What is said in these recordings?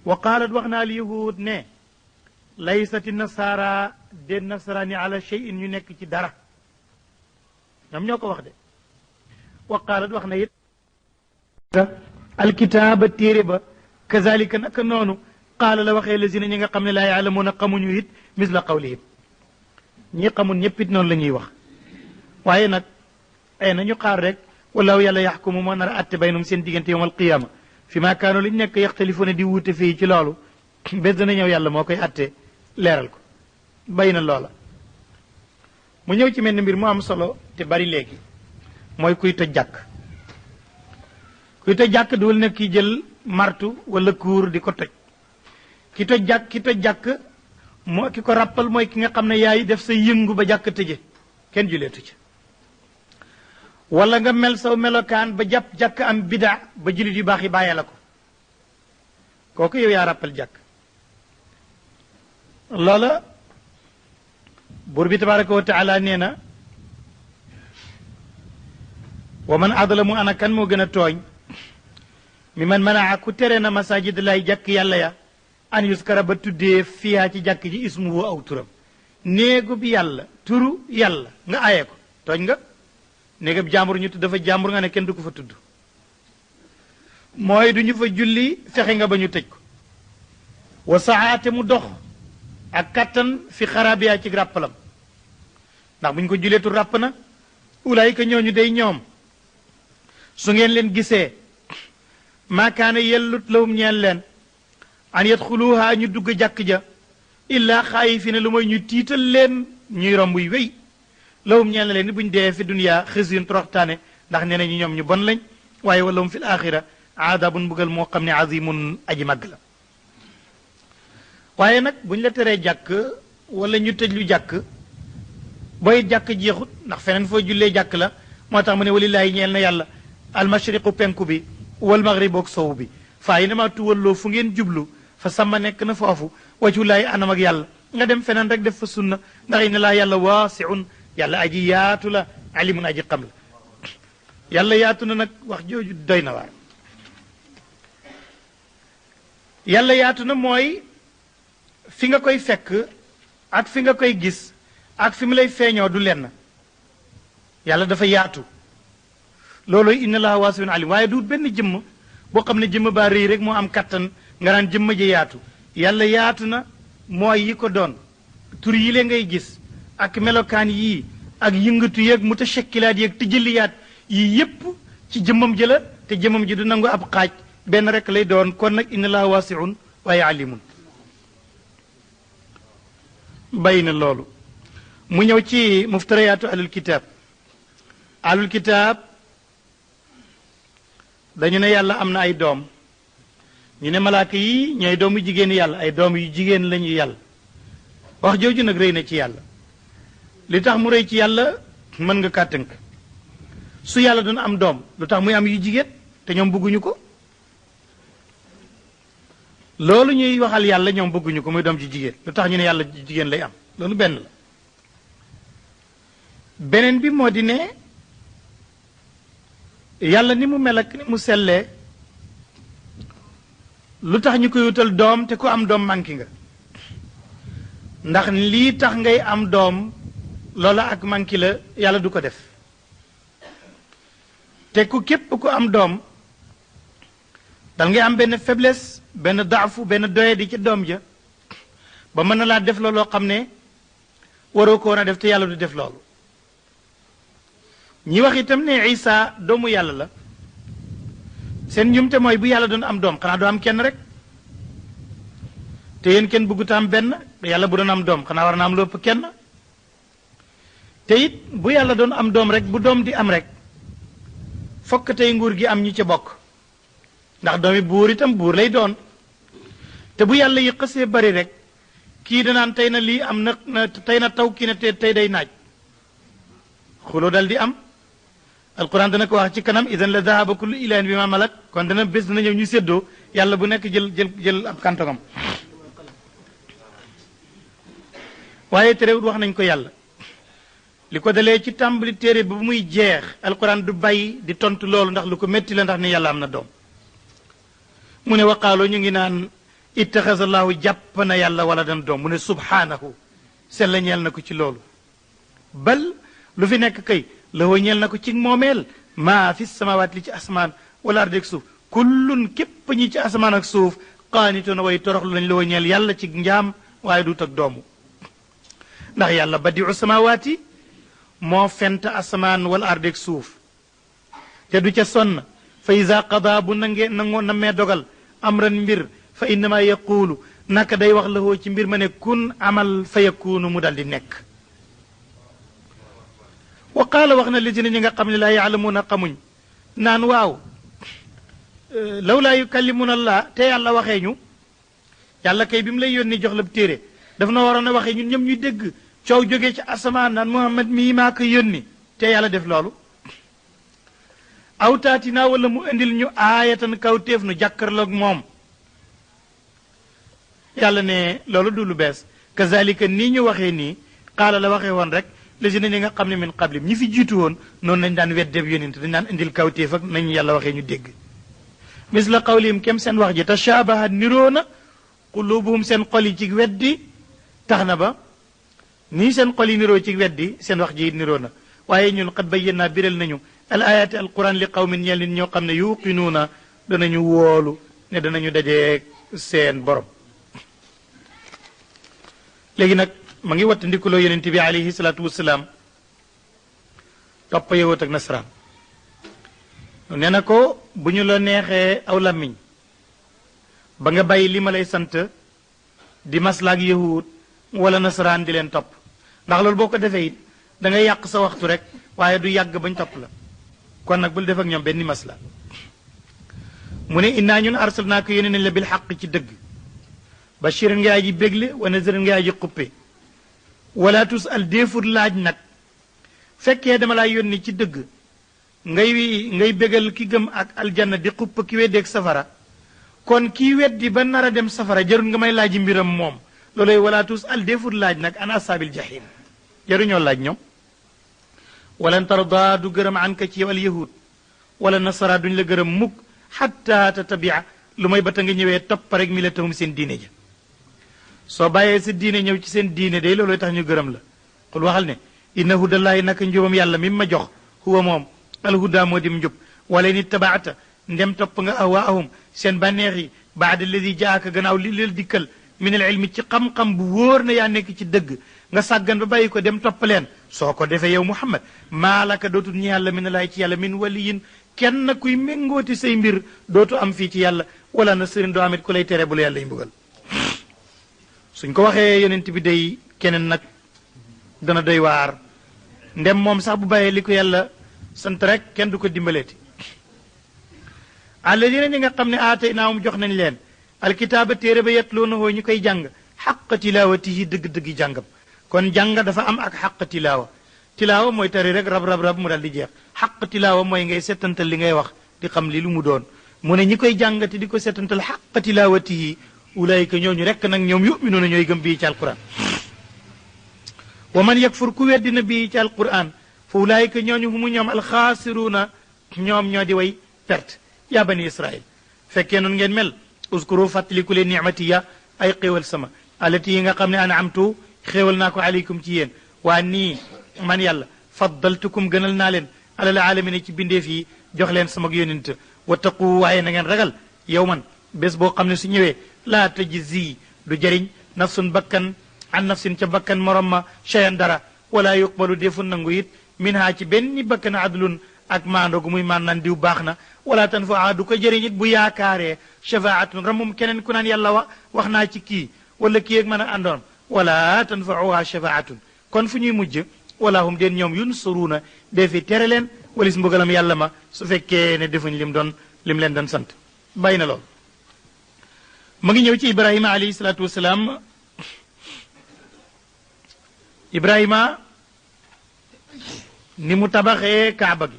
wa qaalat wax naa al yahud ne laysati nasaara de nasaraani ala cheyin ñu nekk ci dara ñoom ñoo ko wax de wa qaalat wax na it alkitaaba téere ba kazalika naka noonu qaala la waxee lazina ñi nga xam ne laa yaalamuuna xamuñu it misla qawlihim ñi xamul ñëpp it noonu la ñuy wax waaye nag ay nañu xaar rek walaahu yàlla yaxkumu moo nar a atte baynum seen diggante yowm alqiyaama fi maa kaanu liñ nekk yaxtalifuuna di wuute fii ci loolu bés dana ñëw yàlla moo koy atte leeral ko bay na loola mu ñëw ci mel ni mbir mu am solo te bari léegi mooy kuy toj jàkk kuy toj jàkk duwul ne ki jël martu wala kuur di ko toj ki toj jàkk moo ki ko rappal mooy ki nga xam ne yaay def sa yëngu ba jàkk tëje kenn juleetu ci wala nga mel saw melokaan ba jàpp jàkk am bida ba julit yu baax yi bàyyee la ko kooku yow yaa rappal jàkk loola buur bi tabaraka wa taala nee na wa man adlamu ana kan moo gën a tooñ mi man manaa ku tere na masajid lay jàkk yàlla ya an yuskara ba tuddee fiyaa ci jàkk ji ismuhu aw turam néegu bi yàlla turu yàlla nga aye ko tooñ nga néegab jàmbur ñu tudd dafa jàmbur nga ne kenn du ko fa tudd mooy du ñu fa julli fexe nga ba ñu tëj ko wa saate mu dox ak kattan fi xarabiyaa ci ràppalam ndax bu ñu ko julleetu ràpp na ulaayika ñooñu day ñoom su ngeen leen gisee maakaane yellut lawum ñeel leen an yadxuluha ñu dugg jàkk ja illaa xaayifina lu mooy ñu tiital leen ñuy romb yu wéy lawum ñeel leen ni buñ dee fi duniyaa xisyun toroxtaane ndax nee nañu ñoom ñu bon lañ waaye walahum fi l axira aadabun mbugal moo xam ne azimun aji màgg la waaye nag buñ la teree jàkk wala ñu tëj lu jàkk booy jàkk jeexut ndax feneen foo jullee jàkk la moo tax mu ne walillaahi ñeel na yàlla almashriqu penku bi wal maghribu ak sowu bi faa yi nama tuwalloo fu ngeen jublu fa sama nekk na foofu wajhullaahi anam ak yàlla nga dem feneen rek def fa sunna ndax inna laa yàlla waasiun yàlla aji yaatu la alimun aji xam la yàlla yaatu na nag wax jooju doy na waar yàlla yaatu na mooy fi nga koy fekk ak fi nga koy gis ak fi mu lay feeñoo du lenn yàlla dafa yaatu loolooy inna laa waasiun alim waaye du benn jëmm boo xam ne jëmm baa rëy rek moo am kattan nga naan jëmm ji yaatu yàlla yaatu na mooy yi ko doon tur yi lee ngay gis ak melokaan yii ak yëngatu yeeg mutashakkilaat yeeg tëjëliyaat yii yépp ci jëmmam ji la te jëmmam ji du nangu ab xaaj benn rek lay doon kon nag inna laa waasiun waaye alimun bay na loolu mu ñëw ci muftariyaatu ahlul kitaab dañu ne yàlla am na ay doom ñu ne malaaka yi ñooy doomu jigéen yàlla ay doom yu jigéen lañu yàlla wax jooju nag rëy na ci yàlla li tax mu rëy ci yàlla mën nga kaa tënk su yàlla doon am doom lu tax muy am yu jigéen te ñoom bëgguñu ko loolu ñuy waxal yàlla ñoom bëgguñu ko muy doom ci jigéen lu tax ñu ne yàlla jigéen lay am loolu benn la beneen bi moo di ne yàlla ni mu mel ak ni mu sellee lu tax ñu koy wutal doom te ku am doom manqué nga ndax lii tax ngay am doom loola ak manqué la yàlla du ko def te ku képp ku am doom dal ngay am benn faiblesse benn daafu benn doye di ci doom ja ba mën na laa def looloo xam ne waroo ko woon a def te yàlla du def loolu ñi wax itam ne Isa doomu yàlla la seen njumte mooy bu yàlla doon am doom xanaa doo am kenn rek te yéen kenn bëggut am benn yàlla bu doon am doom xanaa war na am lépp kenn te it bu yàlla doon am doom rek bu doom di am rek fokk tey nguur gi am ñu ca bokk ndax doomi buur itam buur lay doon te bu yàlla yi xësee bari rek kii danaan tey na lii am na tey na taw kii na tey day naaj xuloo dal di am alquran dana ko wax ci kanam idan la dahaba kullu ilahin bi ma malak kon dana bés dana ñëw ñu séddoo yàlla bu nekk jël ab kantongam waaye terewut wax nañ ko yàlla li ko dalee ci tàmbali téere ba muy jeex alquran du bàyyi di tontu loolu ndax lu ko métti la ndax ne yàlla am na doom mu ne waqaaloo ñu ngi naan ittaxasallahu jàpp na yàlla wala dan doom mu ne subhaanahu sella ñeel na ko ci loolu bal lu fi nekk kay la ñeel na ko ci moomeel maa fi samawaat li ci asmaan wala ardeg suuf kullun képp ñi ci asamaan ak suuf qaanitoona way toroxlu nañ la ñeel yàlla ci njaam waaye du tag doomu ndax yàlla badiu samawaati moo fent asamaan wala ardeg suuf te du ca sonn fa ida qada bu nangoo nammee dogal amran mbir fa innama yaquulu naka day wax la ci mbir ma ne kun amal fa yakuunu mu dal di nekk wa qaala wax na lisina ñi nga xam ne laa yaalamuuna xamuñ naan waaw law laa yukallimuna allah te yàlla waxee ñu yàlla kay bi mu lay yónni jox la téere daf na waroon a waxee ñun ñëpp ñu dégg coow jógee ci asamaan naan muhammad mii maa ko yónni te yàlla def loolu aw taatinaa wala mu indil ñu aayatan kaw téef nu jàkkarloog moom yàlla ne loolu du lu bees kazalika nii ñu waxee nii xaala la waxee woon rek lésina ñi nga xam ne min qablim ñi fi jiitu woon noonu lañ daan weddeeb yónent dañ daan indil kaw téef ak nañu yàlla waxee ñu dégg misla qawlihim kem seen wax ji tashaabahat niroo na qulubuhum seen xol yi ci weddi tax na ba nii seen xol yi niroo ci weddi seen wax ji niroo na waaye ñun qad bayyana biral nañu al ayaati al quran li qawmin ñeel nit ñoo xam ne yuqinuuna danañu woolu ne danañu dajee seen borom léegi nag ma ngi watta ndikuloo yonent bi alayhi salaatu wasalaam topp yowat ak nasaraan nee na ko bu ñu la neexee aw làmmiñ ba nga bàyyi li ma lay sant di maslaak yahud wala nasaraan di leen topp ndax loolu boo ko defee it da ngay yàq sa waxtu rek waaye du yàgg bañ topp la kon nag bul def ak ñoom benn masla mu ne innaa ñun arsalnaaka yónne nañ la bil xaq ci dëgg bashiran ngay aji bégle wa naziran ngay aji xuppe wala tusal déefut laaj nag fekkee dama laa yónni ci dëgg ngay bégal ki gëm ak aljanna di xupp ki weddeeg safara kon kii weddi ba nar a dem safara jarul nga may laaji mbiram moom looloy wala tusal déefut laaj nag an asaabil jahim jaruñoo laaj ñoom walan tarda du gërëm an ka ci yow al yahud wala nasara duñ la gërëm mukk xatta tatabia lu may ba ta nga ñëwee topp rek millatahum seen diine ja soo bàyyee sa diine ñëw ci seen diine day looloy tax ñu gërëm la xul waxal ne inna hudallaahi naka njubam yàlla mi ma jox huwa moom alhuda moo dim njub wala in ittabaata ndem topp nga ahwaahum seen bànneex yi baada alladi jaaka gannaaw li leen dikkal min al ilmi ci xam-xam bu wóor na yaa nekk ci dëgg nga sàggan ba bàyyi ko dem topp leen soo ko defee yow muhammad maalaka dootul ñi yàlla min laay ci yàlla min waliyin kenn kuy méngooti say mbir dootu am fii ci yàlla wala na sëriñ doo amit ku lay tere bu la yàlla y mbugal suñ ko waxee yonent bi day keneen nag dana doy waar ndem moom sax bu bàyyee li ko yàlla sant rek kenn du ko dimbaleeti alladina ñi nga xam ne aataynaahum jox nañ leen alkitaaba téere ba yatluunahu ñu koy jàng xaq tilaawatihi dëgg-dëggi jàngam kon jàng dafa am ak xaq tilaawa tilaawa mooy tari rek rab mu dal di jeex xaq tilaawa mooy ngay settantal li ngay wax di xam li lu mu doon mu ne ñi koy jàngati di ko settantal xaq tilaawatihi ulaayika ñooñu rek nag ñoom yuminuuna ñooy gëm bii ci alquran wa man yakfur ku weddina bii ci alquran fa ulaayika ñooñu humu ñoom alxaasiruuna ñoom ñoo di way perte yaa bani israil fekkee noonu ngeen mel uskuru fàttaliku leen nicmatiya ay xéewal sama alati yi nga xam ne anamtu xéewal naa ko aleykum ci yéen waa nii man yàlla faddaltukum gënal naa leen alal alamina ci bindeef yi jox leen sama yónent wattaqu waaye na ngeen ragal yow man bés boo xam ne su ñëwee laa tajzi du jëriñ nafsun bakkan an nafsin ca bakkan morom ma cheyan dara wala yuqbalu defu nangu it min ha ci benn bakkan adlun ak maandogu muy maan naan diw baax na wala tanfaa du ko jëriñ it bu yaakaaree shafaatun ramum keneen ku naan yàlla wax naa ci kii wala kii ak mën a àndoon wala tanfauha shafaatun kon fu ñuy mujj wala hum den ñoom yunsuruuna dee fi tere leen walis mbugalam yàlla ma su fekkee ne defuñ lim leen doon sant bàyyi na lool ma ngi ñëw ci ibrahima alayhi salaatu wasalaam ibrahima ni mu tabaxee kaaba gi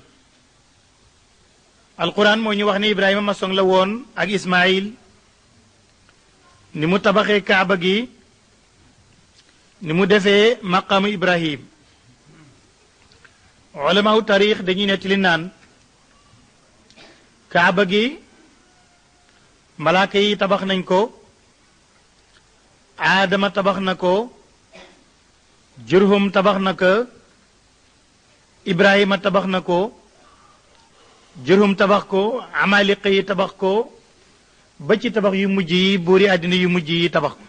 alquran moo ñu wax ne ibrahima maçon la woon ak ismail ni mu tabaxee kaaba gi ni mu defee maqaamu ibrahim ulamaaw taarix dañuy nettali naan kaaba gi malaaka yi tabax nañ ko aadama tabax na ko jurhum tabax na ko ibrahima tabax na ko jurhum tabax ko amaliqa yi tabax ko ba ci tabax yu mujj yi buuri àddina yu mujj yi tabax ko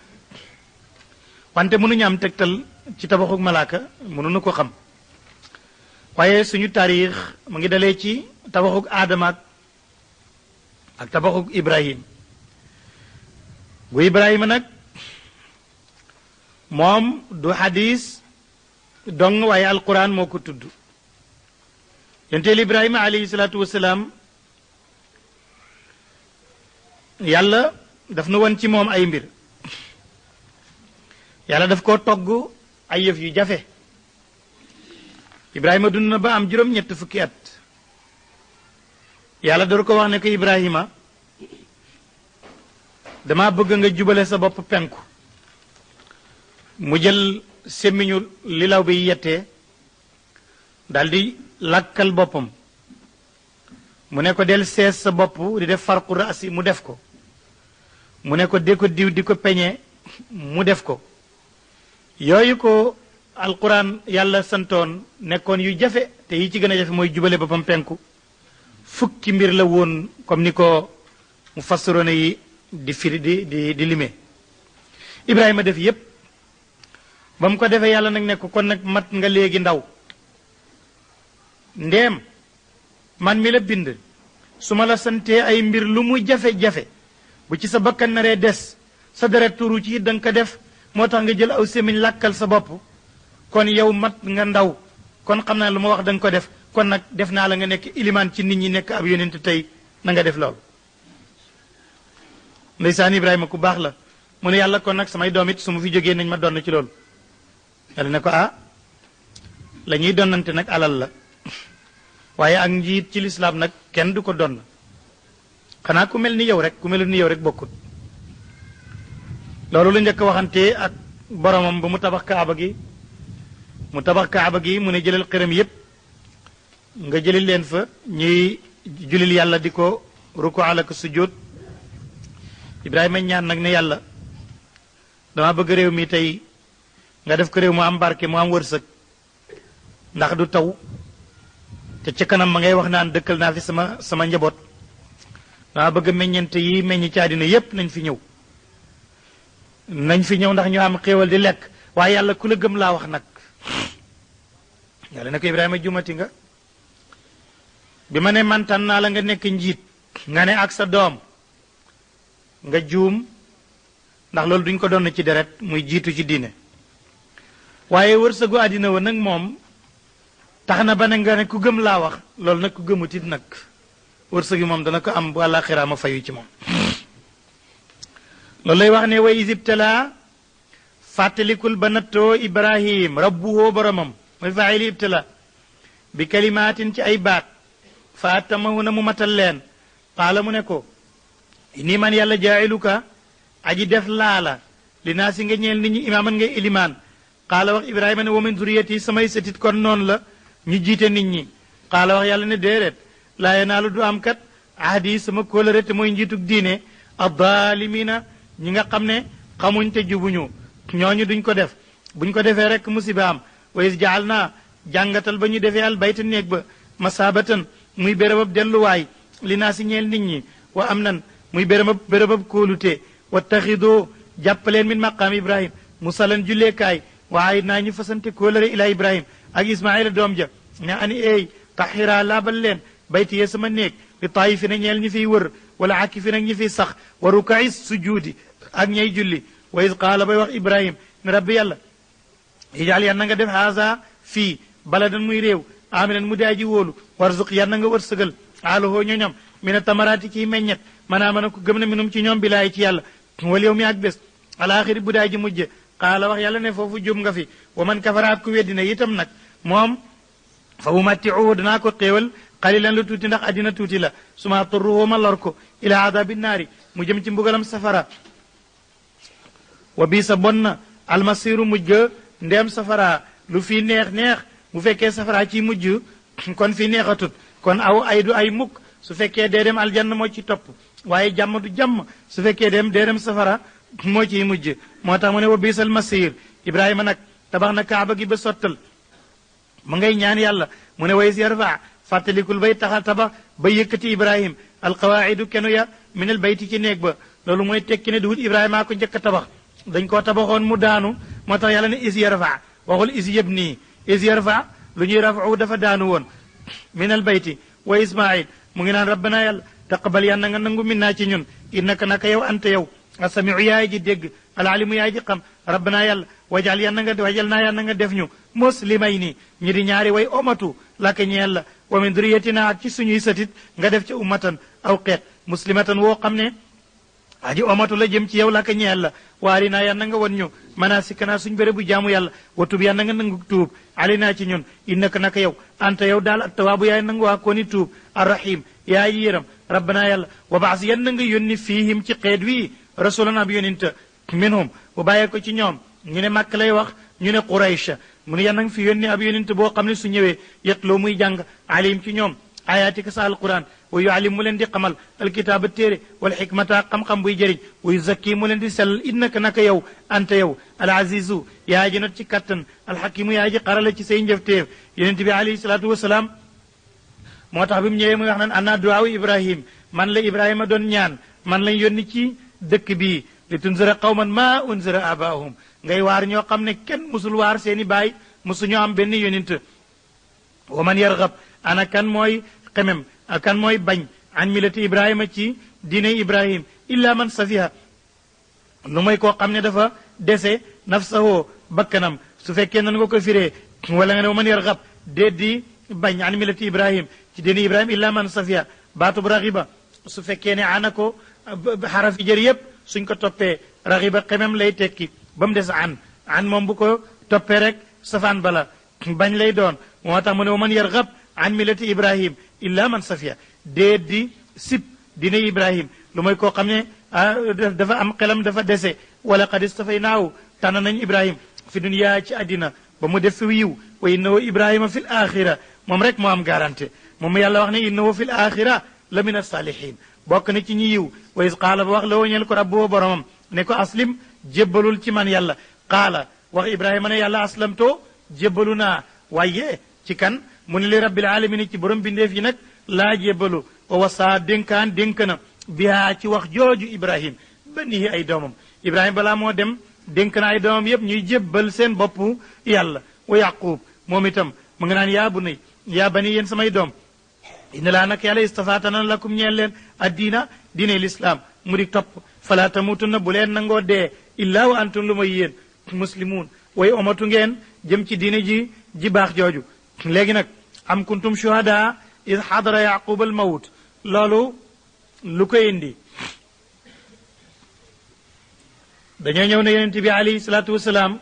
wante mënuñu am tegtal ci tabaxuk malaaka mënuñu ko xam waaye suñu taarix mu ngi dalee ci tabaxuk aadama ak tabaxuk ibrahim bu ibrahima nag moom du xadis dong waaye alquran moo ko tudd yenteel ibrahima alayhi salaatu wasalaam yàlla daf nu won ci moom ay mbir yàlla daf koo togg ay yëf yu jafe ibrahima dund na ba am juróom-ñett fukki at yàlla door ko wax ne ko ibrahima dama bëgg nga jubale sa bopp penku mu jël semmiñu lilaw bi yettee daldi lakkal boppam mu ne ko del sees sa bopp di def farqu raasi mu def ko mu ne ko di ko diw di ko peñe mu def ko yooyu ko alquran yàlla santoon nekkoon yu jafe te yi ci gën a jafe mooy jubale boppam penku fukki mbir la woon comme ni ko mu fassiroone yi di firi di limee ibrahima def yépp ba mu ko defee yàlla nag ne ko kon nag mat nga léegi ndaw ndeem man mi la bind su ma la santee ay mbir lu mu jafe-jafe bu ci sa bakkan naree des sa deret turu ci da nga ko def moo tax nga jël aw sémiñ làkkal sa bopp kon yow mat nga ndaw kon xam naa lu ma wax da nga ko def kon nag def naa la nga nekk ilimaan ci nit ñi nekk ab yonent tey na nga def loolu ndeysaan ibrahima ku baax la mu ne yàlla kon nag samay doom it su ma fi jógee nañ ma donn ci loolu yàlla ne ko la ñuy donnante nag alal la waaye ak njiit ci lislaam nag kenn du ko donn xanaa ku mel ni yow rek ku mel ni yow rek bokkut loolu la njëkk waxante ak boromam ba mu tabax kaaba gi mu ne jëlal xërëm yépp nga jëlil leen fa ñuy julil yàlla di ko ruku ala ko sujjóot ibrahima ñaan nag ne yàlla dama bëgg réew mi tey nga def ko réew mu am barke mu am wërsëg ndax du taw te ca kanam ma ngay wax naan dëkkal naa fi sama njaboot dama bëgg meññente yi meññ ci àddina yépp nañ fi ñëw ndax ñu am xéewal di lekk waaye yàlla ku la gëm laa wax nag yàlla ne ko ibrahima jumati nga bi ma ne mantan naa la nga nekk njiit nga ne ak sa doom nga juum ndax loolu duñ ko doon ci deret muy jiitu ci diine waaye wërsëgu àddina wa nag moom tax na ba ne nga ne ku gëm laa wax loolu nag ku gëmutit nag wërsëg yi moom dana ko am bu àllaaxira ma fayu ci moom loolu lay wax ne wa isibtala fàttalikul ba nattoo ibrahim rabbuhoo boromam mooy faayili ibtala bi kalimaatin ci ay baat fa attamahu na mu matal leen qaala mu ne ko nii man yàlla jaa'iluka aji def laala li naa si nga ñeel nit ñi imaaman ngay ilimaan qaala wax ibrahima ne wa min zuriyati samay sëtit kon noonu la ñu jiite nit ñi qaala wax yàlla ne déedéet laa yanaalu du am kat ahdi sama kóolëre te mooy njiitug diine addaalimina ñi nga xam ne xamuñ te jubuñu ñooñu duñ ko def buñ ko defee rek musiba am wa is jaal naa jàngatal ba ñu defee al bayta néeg ba masaabatan muy bérébab delluwaay li naa si ñeel nit ñi wa am nan muy bérébab kóolute wa taxidoo jàppaleen min maqaam ibrahim musalan julleekaay waaye naa ñu fasante kóolëre ila ibrahim ak ismaila doom ja ne ani eey taxira laabal leen bayti yee sama néeg li taayifi na ñeel ñi fiy wër wala akifi nag ñi fiy sax wa rukaay sujuudi ak ñay julli wa is qaala bay wax ibrahim ne rabbi yàlla ijaal yan na nga def haasa fii baladan muy réew aminan mu daaji wóolu warzuq yan na nga wërsëgal aalohoo ñoñom mina tamaraati ciy meññet manaa mën a ko gëm na minum ci ñoom bilaay ci yàlla wal yow mi ak bés alaaxiri bu daaji mujje qaala wax yàlla ne foofu jum nga fi wa man kafaraat ku weddina itam nag moom fa umattiuhu danaa ko xéewal qalilan lu tuuti ndax addina tuuti la suma turruhu ma lor ko ila adabi naari mu jëm ci mbugalam safara wa bii sa bon na almasiru mujj ga ndeem safara lu fii neex bu fekkee safara ci mujj kon fii neexatut kon aw ay du ay mukk su fekkee dee dem aljanna moo ci topp waaye jàmm du jàmm su fekkee dee dem safara moo ciy mujj moo tax mu ne wa biisal masir ibrahima nag tabax na kaaba gi ba sottal mu ngay ñaan yàlla mu ne ways yarfa fàttalikul bay taxal tabax ba yëkkati ibrahim alqawaidu kenu ya min al bayti ci néeg ba loolu mooy tekki ne duhut ibrahima ko njëkk a tabax dañ koo tabaxoon mu daanu moo tax yàlla ne is yarfa waxul is yëb nii is yarfa lu ñuy rafu dafa daanu woon min al bayti wa ismail mu ngi naan rabbana yàlla taqabal yàlla nga nangu min naa ci ñun innaka naka yow anta yow asamiu yaay ji dégg alalimu yaay ji xam rabbana yàlla wajal yàlla nga wajal naa yàlla nga def ñu muslimay ni ñi di ñaari way omatu laka ñeel la wa min duriyatina ak ci suñuy satit nga def ci ummatan aw xeet muslimatan woo xam ne aji omatu la jëm ci yow laka ñeel la waari naa yàlla nga won ñu manasikana suñ béré bu jaamu yàlla wa tub yàlla nga nangu tuub ali naa ci ñun innaka naka yow anta yow daal attawaabu yaay nangu waa kooni tuub arrahim yaay ji yëram rabbana yàlla wa baas yan na nga yónni fiihim ci xeet wii rasulan ab yóninta minhum bu bàyyee ko ci ñoom ñu ne màkk lay wax ñu ne quraysh mu ne yan nanga fi yónni ab yóninta boo xam ne su ñëwee yetloo muy jàng alim ci ñoom ayatika sa alquran wa yualim mu leen di xamal alkitaaba téere wal xikmata xam-xam buy jëriñ wa yuzakki mu leen di sellal innaka naka yow anta yow al azizu yaa ji not ci kattan alxakimu yaa ji xarala ci say njëfteef yonent bi alayhi salaatu wasalaam moo tax bi mu ñëwee muy wax naan ana duwaawu ibrahim man la ibrahima doon ñaan man lañ yónni ci dëkk bii li tunzira qawman ma unzira abaahum ngay waar ñoo xam ne kenn musul waar seeni baay musuñoo am benn yonent wa man yargab ana kan mooy xemem kan mooy bañ an milati ibrahima ci diine ibrahim illa man safiha lu mooy koo xam ne dafa dese nafsahoo bakkanam su fekkee nan nga ko firee wala nga ne wa man yargab déeddi bañ an milati ibrahim ci diine ibrahim illa man safiha baatub raxiba su fekkee ne ana ko xarafi jër yépp suñ ko toppee raxiba xemem lay tekki ba mu des an moom bu ko toppee rek safaan bala bañ lay doon moo tax mu ne wa man yargab an millati ibrahim illa man safiya déet di sib dina ibrahim lu mooy koo xam ne dafa am xelam dafa dese wala qad istafaynaahu tànn nañ ibrahim fi dunya ci àddina ba mu def fi yiw wa innahu ibrahima fi l axira moom rek moo am garanté moom yàlla wax ne innahu fi l axira la min asalihin bokk na ci ñi yiw wa is qaala ba wax la woo ñeel ko rabbu boromam ne ko aslim jébbalul ci man yàlla qaala wax ibrahima ne yàlla aslamtoo jébbalu naa waaye ci kan mu ne li rabbil alamin ci borom bindeef yi nag laa jébbalu wa wasaa dénkaan dénk na bihaa ci wax jooju ibrahim banihi ay doomam ibrahima balaa moo dem dénk na ay doomam yépp ñuy jébbal seen bopp yàlla wa yaqub moom itam mu ngi naan yaa bunay yaa bani yéen samay doom inna laa nag yàlla istafaatana lakum ñeel leen addiina diine lislaam mu di topp fala tamutunna bu leen nangoo dee illaa wa antum lu may yéen muslimuun way omatu ngeen jëm ci diine ji baax jooju léegi nag am kuntum shuhada id xadara yaqub al mawt loolu lu ko indi dañoo ñëw ne yonent bi alayhi salaatu wasalaam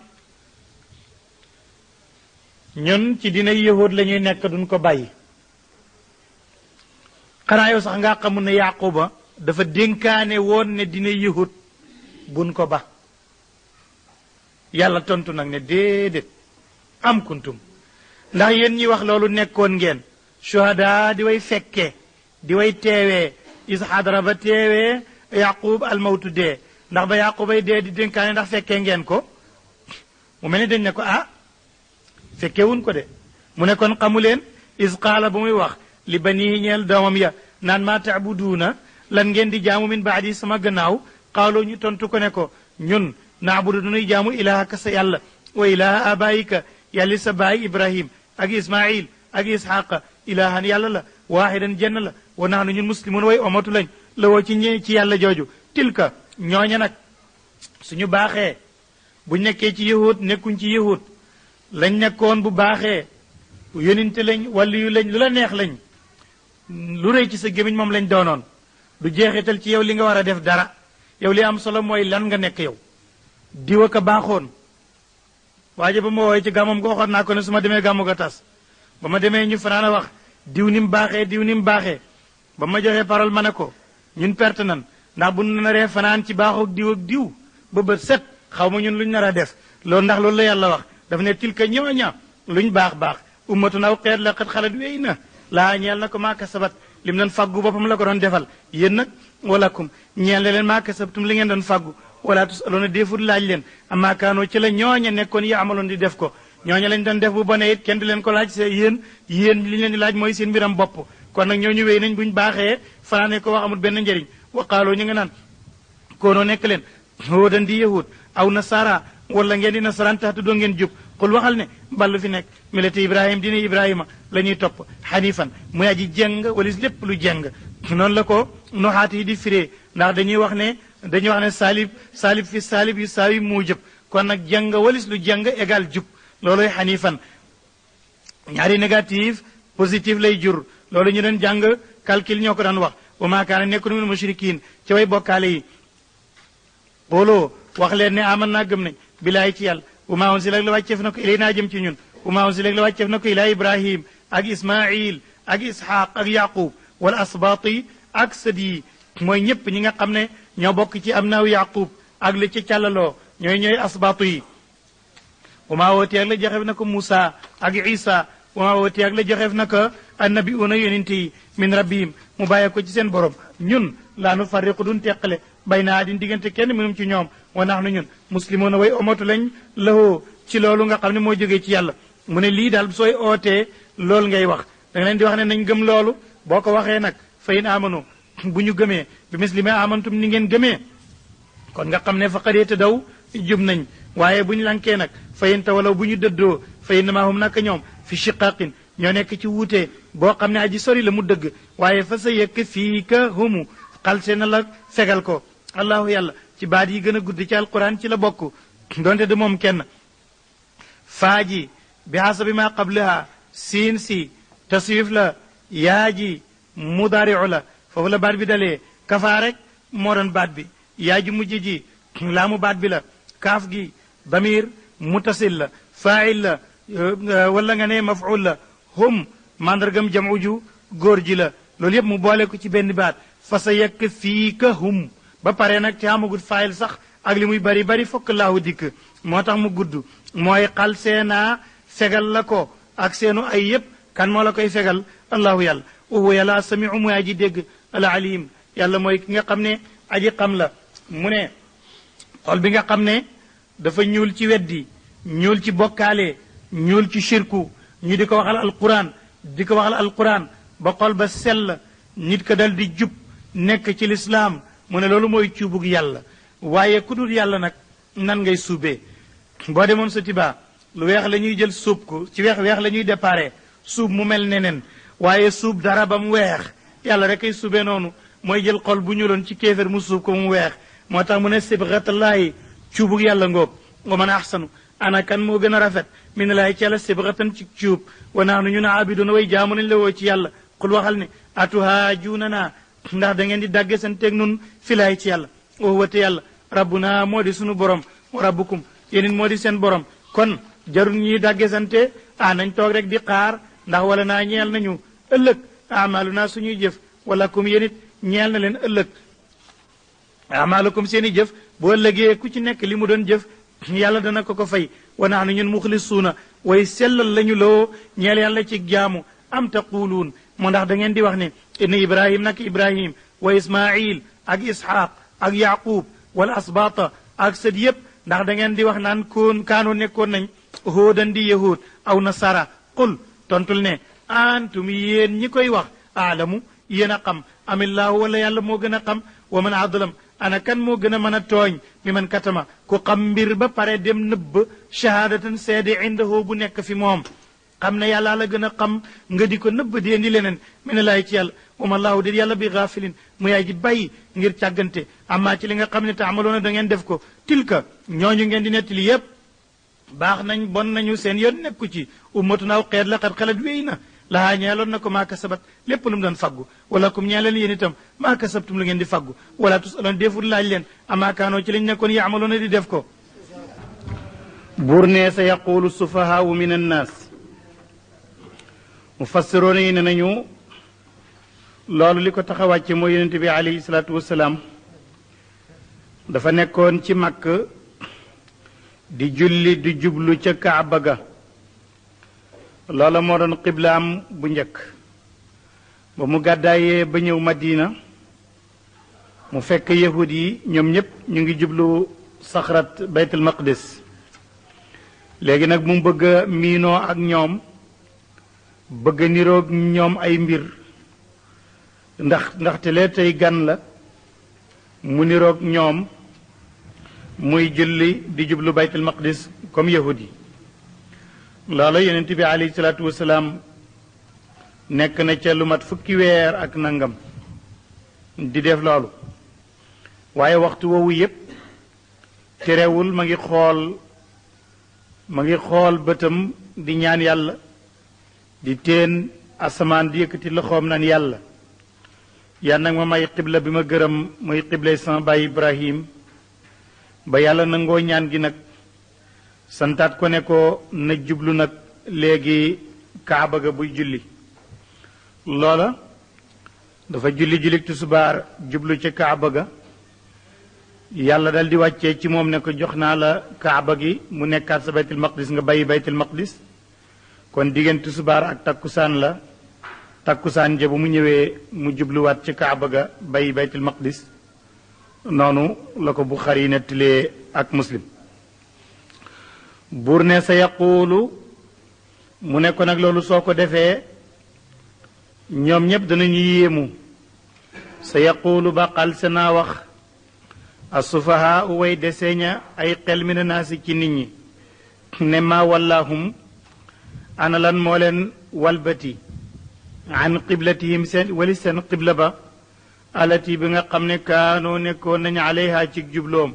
ñun ci diine yahud la ñuy nekk duñ ko bàyyi xanaa yow sax nga xamul ne yaquba dafa dénkaane woon ne dina yahud buñ ko ba yàlla tontu nag ne déedéet am kuntum ndax yéen ñi wax loolu nekkoon ngeen shuhada di way fekkee di way teewee is xadara ba teewee yaqub almawtu dee ndax ba yaqubay dee di dénkaane ndax fekkee ngeen ko mu mel ni dañ ne ko fekkee wuñ ko de mu ne kon xamu leen is qaala ba muy wax li banii ñeel doomam ya naan maa taabuduuna lan ngeen di jaamu min baadi sama gannaaw xaaloo ñu tontu ko ne ko ñun naabudu dunuy jaamu ilahaka sa yàlla wa ilaha abaayika yàlli sa baay ibrahim ak ismail ak isxaqa ilahan yàlla la waaxidan jenn la wa naxnu ñun muslimun way omatu lañ la woo ci yàlla jooju tilka ñooña nag suñu baaxee bu nekkee ci yahud nekkuñ ci yahud lañ nekkoon bu baaxee yoninte lañ wàllu yu lañ lu la neex lañ lu rëy ci sa gémmiñ moom lañ doonoon du jeexital ci yow li nga war a def dara yow li am solo mooy lan nga nekk yow diwa ka baaxoon waaye ba ma woowee ci gàmmam ko waxoon naa ko ne su ma demee gàmmu ga tas ba ma demee ñu fanaan a wax diw ni mu baaxee diw ni mu baaxee ba ma joxee parole ma ne ko ñun perte nan ndax bu nu naree fanaan ci baaxoog diw ak diw ba bët set xaw ma ñun luñ nar a def loolu ndax loolu la yàlla wax daf ne tilka ñooña luñ baax baax ummatun aw xeet la xat xalat wéy na laa ñeel na ko maa kasabat lim doon faggu boppam la ko doon defal yéen nag walakum ñeel na leen maa kasabtum li ngeen doon faggu wala tusaluna deful laaj leen amma kaanoo ci la ñooña nekkoon yaamaloon di def ko ñooña lañ doon def bu bone it kenn du leen ko laaj see yéen li leen di laaj mooy seen mbiram bopp kon nag ñooñu wéy nañ buñ baaxee fanaane ko wax amul benn njëriñ wa qaaloo ñu nga naan koonoo nekk leen huudan di yahud aw nasara wala ngeen di nasaraan tax doo ngeen jub xul waxal ne ballu fi nekk milati ibrahim dina ibrahima la ñuy topp xanifan muy aji jeng walis lépp lu jeng noonu la ko noxaat yi di firee ndax dañuy wax ne saalib fi saalib yu saawi moo jëb kon nag jeng walis lu jeng égal jub looloy xanifan ñaari négatif positif lay jur loolu ñu doon jàng calcul ñoo ko daan wax wa maa kaana nekku min mushrikiin ci way bokkaale yi xooloo wax leen ne aman naa gëm nañ bilaay ci yàlla wa maa unzila la wàcceef na ko ilay naa jëm ci ñun wa maa unzila la wàcceef na ko ilaa ibrahim ak ismail ak ishaq ak yaqub wala asbaat yi ak sët yi mooy ñëpp ñi nga xam ne ñoo bokk ci am naaw yaqub ak li ci càllaloo ñooy asbaatu yi wa maa wootee ak la joxeef na ko Moussa ak Isa wa maa wootee ak la joxeef na ko annabiuuna yonent yi min rabbihim mu bàyyee ko ci seen borom ñun laa nu farriqu duñ teqale bay naa din diggante kenn minum ci ñoom wa nax nu ñun muslimoona way omatu lañ lahoo ci loolu nga xam ne moo jógee ci yàlla mu ne lii daal sooy ootee loolu ngay wax da nga leen di wax ne nañ gëm loolu boo ko waxee nag fa in amano bu ñu gëmee bi muslime amantum ni ngeen gëmee kon nga xam ne fa xadeeta daw jub nañ waaye bu ñu lankee nag fa in tawalaw bu ñu dëddoo fa innamaa hum naka ñoom fi shiqaqin ñoo nekk ci wuute boo xam ne aji sori la mu dëgg waaye fa sa yëkk fii ka humu xalse na la fegal ko allahu yàlla ci baat yi gën a gudd ci alquran ci la bokk donte de moom kenn faaji bi hasabi ma qablaha siin si taswif la yaaji mudaariu la foofu la baat bi dalee kafaa rek moo doon baat bi yaaji mujj ji laamu baat bi la kaaf gi damir mutasil la fail la wala nga ne maful la hum mandargam jamu ju góor ji la loolu yëpp mu boole ko ci benn baat fa sa yekk fii ka hum ba pare nag te amagut faayil sax ak li muy bari bari fokk laahu dikk moo tax mu gudd mooy xal seenaa fegal la ko ak seenu ay yëpp kan moo la koy fegal allahu yàlla uhu yàlla samiu muy aji dégg al alim yàlla mooy ki nga xam ne aji xam la mu ne xol bi nga xam ne dafa ñuul ci weddi ñuul ci bokkaale ñuul ci shirku ñu di ko waxal alquran ba xol ba sell nit ko dal di jub nekk ci lislaam mu ne loolu mooy cuubug yàlla waaye ku dul yàlla nag nan ngay suubee boo demoon sa tibaa lu weex la ñuy jël suub ko ci weex la ñuy déparé suub mu mel neneen waaye suub dara ba mu weex yàlla rek ay suubee noonu mooy jël xol bu ñuuloon ci kéefér mu suub ko mu weex moo tax mu ne sibghatallaahi cuubug yàlla ngoog wa man ahsanu ana kan moo gën a rafet min laahi ci yàlla sibghatan ci cuub wa nahnu ñu ne abiduna way jaamu nañ la woo ci yàlla xul waxal ne atuhaajunana ndax da ngeen di dàgge seen teeg nun filaay ci yàlla wa huwa te yàlla rabbuna moo di sunu borom wa rabbukum yéen it moo di seen borom kon jarul ñuy dàgge sante nañ toog rek di xaar ndax wala naa ñeel nañu ëllëg amaluna suñuy jëf wala kum yéen it ñeel na leen ëllëg amalukum seen i jëf bu ëllëgee ku ci nekk li mu doon jëf yàlla dana ko fay wa nahnu ñun muxlisuuna way sellal lañu loo ñeel yàlla ci jaamu am taquluun moo ndax da ngeen di wax ne inna ibrahim nak ibrahim wa ismail ak ishaq ak yaqub wala asbata ak sët yëpp ndax da ngeen di wax naan kaanoo nekkoon nañ hóodan di yahud aw nasara qul tontul ne antum yéen ñi koy wax aalamu yéen a xam amillaahu wala yàlla moo gën a xam wa man adlam ana kan moo gën a mën a tooñ mi man katama ku xam mbir ba pare dem nëbb shahaadatan seede indahu bu nekk fi moom xam ne yàlla la gën a xam nga di ko nëbb di indi leneen mi ne laay ci yàlla wama laahu di yàlla bi gaafilin mu yaay ji bàyyi ngir càggante amaa ci li nga xam ne taamaloona da ngeen def ko tilka ñooñu ngeen di nettali yépp baax nañ bon nañu seen yoon nekku ci ummatu naaw xeet la xat xalat wéy na lahaa ñeeloon na ko maa kasabat lépp lu mu doon faggu wala kum ñee leen yéen itam maa kasabtum lu ngeen di faggu wala tusaloon deful laaj leen amaa kaanoo ci lañ nekkoon yaamaloona di def ko buur ne sa yaqulu sufahaau min annaas mufassiroona yi ne nañu loolu li ko tax a wàcce mooy yonente bi alayhi salaatu wasalaam dafa nekkoon ci Makk di julli di jublu ca Kaaba ga loola moo doon xiblaam bu njëkk ba mu gàddaayee ba ñëw Madina mu fekk yahud yi ñoom ñëpp ñu ngi jublu saxrat baytul maqdis léegi nag mu bëgg a miinoo ak ñoom bëgg a niroog ñoom ay mbir ndaxte lee tey gan la mu niroog ñoom muy julli di jublu baytul maqdis comme yahud yi loola yonent bi alayhi salaatu wasalaam nekk na ca lu mat fukki weer ak nangam di def loolu waaye waxtu woowu yépp terewul ma ngi xool bëtam di ñaan yàlla di teen asamaan di yëkkati loxoom naan yàlla yàlla nag ma may xibla bi ma gërëm muy xiblay sama baay Ibrahim ba yàlla nangoo ñaan gi nag santaat ko ne ko na jublu nag léegi kaaba ga buy julli loola dafa julli tusubaar jublu ca kaaba ga yàlla dal di wàccee ci moom ne ko jox naa la kaaba gi mu nekkaat sa baytul maqdis nga bàyyi baytul maqdis kon diggante tusubaar ak takkusaan la takkusaan ja bu mu ñëwee mu jubluwaat ci kaaba ga bàyyi baytul maqdis noonu la ko Buxaari nettalee ak Muslim buur ne sa yaquulu mu ne ko nag loolu soo ko defee ñoom ñépp danañu yéemu sa yaquulu baqal sa naa wax asufahaa way deseña ay xel mi na naasi ci nit ñi ne maa wallaahum ana lan moo leen walbati an qiblatihim seen wali seen qibla ba alati bi nga xam ne kaanoo nekkoon nañu alayha ci jubloom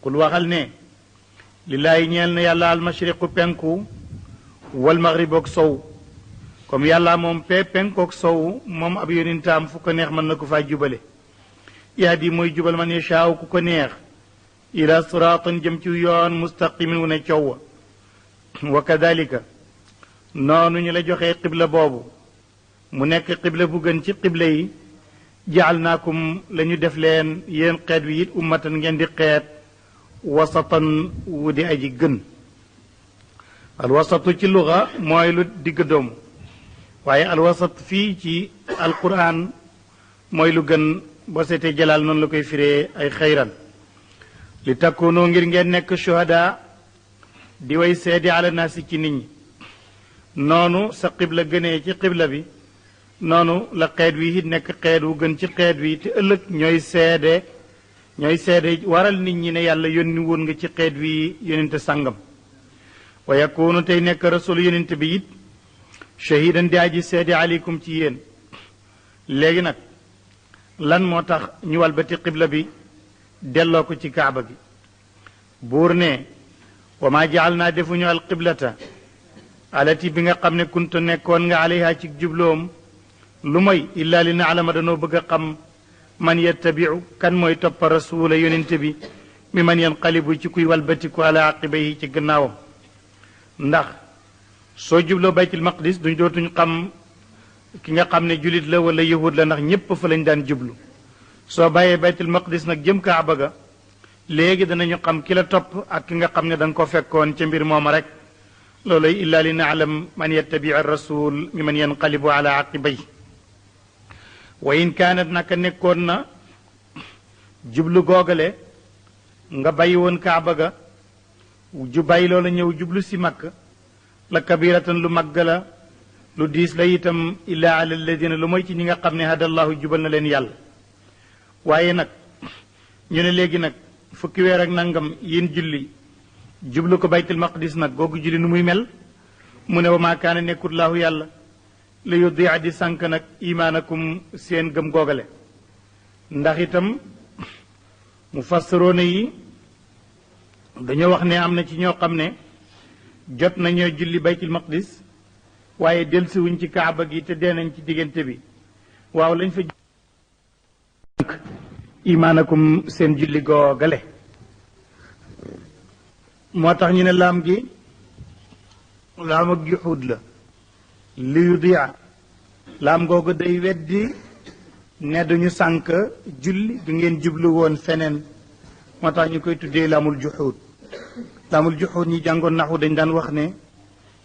kul waxal ne lillaahi ñeel na yàlla almashriqu penku wal maghribook sow comme yàlla moom penkook sow moom ab yonentaam fu ko neex mën na ko faa jubale yahdi mooy jubal man yashaaw ku ko neex ila siraatin jëm ci yoon mustaqimin wu ne coow wa kadalika noonu ñu la joxee xibla boobu mu nekk xibla bu gën ci xibla yi jaalnaakum la ñu def leen yéen xeet wi it ummatan ngeen di xeet wasatan wu di aji gën alwasatu ci luga mooy lu digg doomu waaye alwasat fii ci alquran mooy lu gën boo seetee jalaal noonu la koy firee ay xayran li takkoonoo ngir ngeen nekk shuhada di way seede ala naasi ci nit ñi noonu sa xibla gënee ci xibla bi noonu la xeet wi it nekk xeet wu gën ci xeet wi te ëllëg ñooy seede waral nit ñi ne yàlla yónni woon nga ci xeet wi yónente sàngam wa yakuunu tey nekk rasul yónente bi it shahidan di aji seede aleykum ci yéen léegi nag lan moo tax ñu walbati xibla bi delloo ko ci kaaba gi buur ne wa maa jaal naa defuñu al qiblata alati bi nga xam ne kuntu nekkoon nga alayha ci jubloom lu mooy illaa li naalama danoo bëgg a xam man yettabiu kan mooy toppa rasuula yonente bi mi man yanqalibu ci kuy walbatiku ala aqibayhi ci gannaawam ndax soo jubloo baytul maqdis duñ dootuñ xam ki nga xam ne julit la wala yahud la ndax ñépp fa lañ daan jublu soo bàyyee baytul maqdis nag jëm kaaba ga léegi danañu xam ki la topp ak ki nga xam ne da nga ko fekkoon ca mbir mooma rek looloy illaa li naalam man yettabiu rasul mi man yanqalibu ala aqibay wa in kaanat naka nekkoon na jublu googale nga bàyyi woon kaaba ga ju bàyyi loola ñëw jublu si makk la kabiratan lu màgg la lu diis la itam illaa ala alladina lu mooy ci ñi nga xam ne hadallahu jubal na leen yàlla waaye nag ñu ne léegi nag fukki weer ak nangam yéen julli jublu ko baytul maqdis nag googu julli nu muy mel mu ne wa maa kaana nekkut laahu yàlla la yudia di sànk nag imaanakum seen gëm googale ndax itam mu fassiroona yi dañoo wax ne am na ci ñoo xam ne jot nañoo julli baytul maqdis waaye dellusiwuñ ci kaaba gi te dee nañ ci diggante bi waaw lañ fa imaanakum seen julli googale moo tax ñu ne laam gi laam ak juxuud la li yudia laam googu day weddi ne duñu sànk julli du ngeen jublu woon feneen moo tax ñu koy tuddee laamul juxuud ñi jàngoon naxu dañ daan wax ne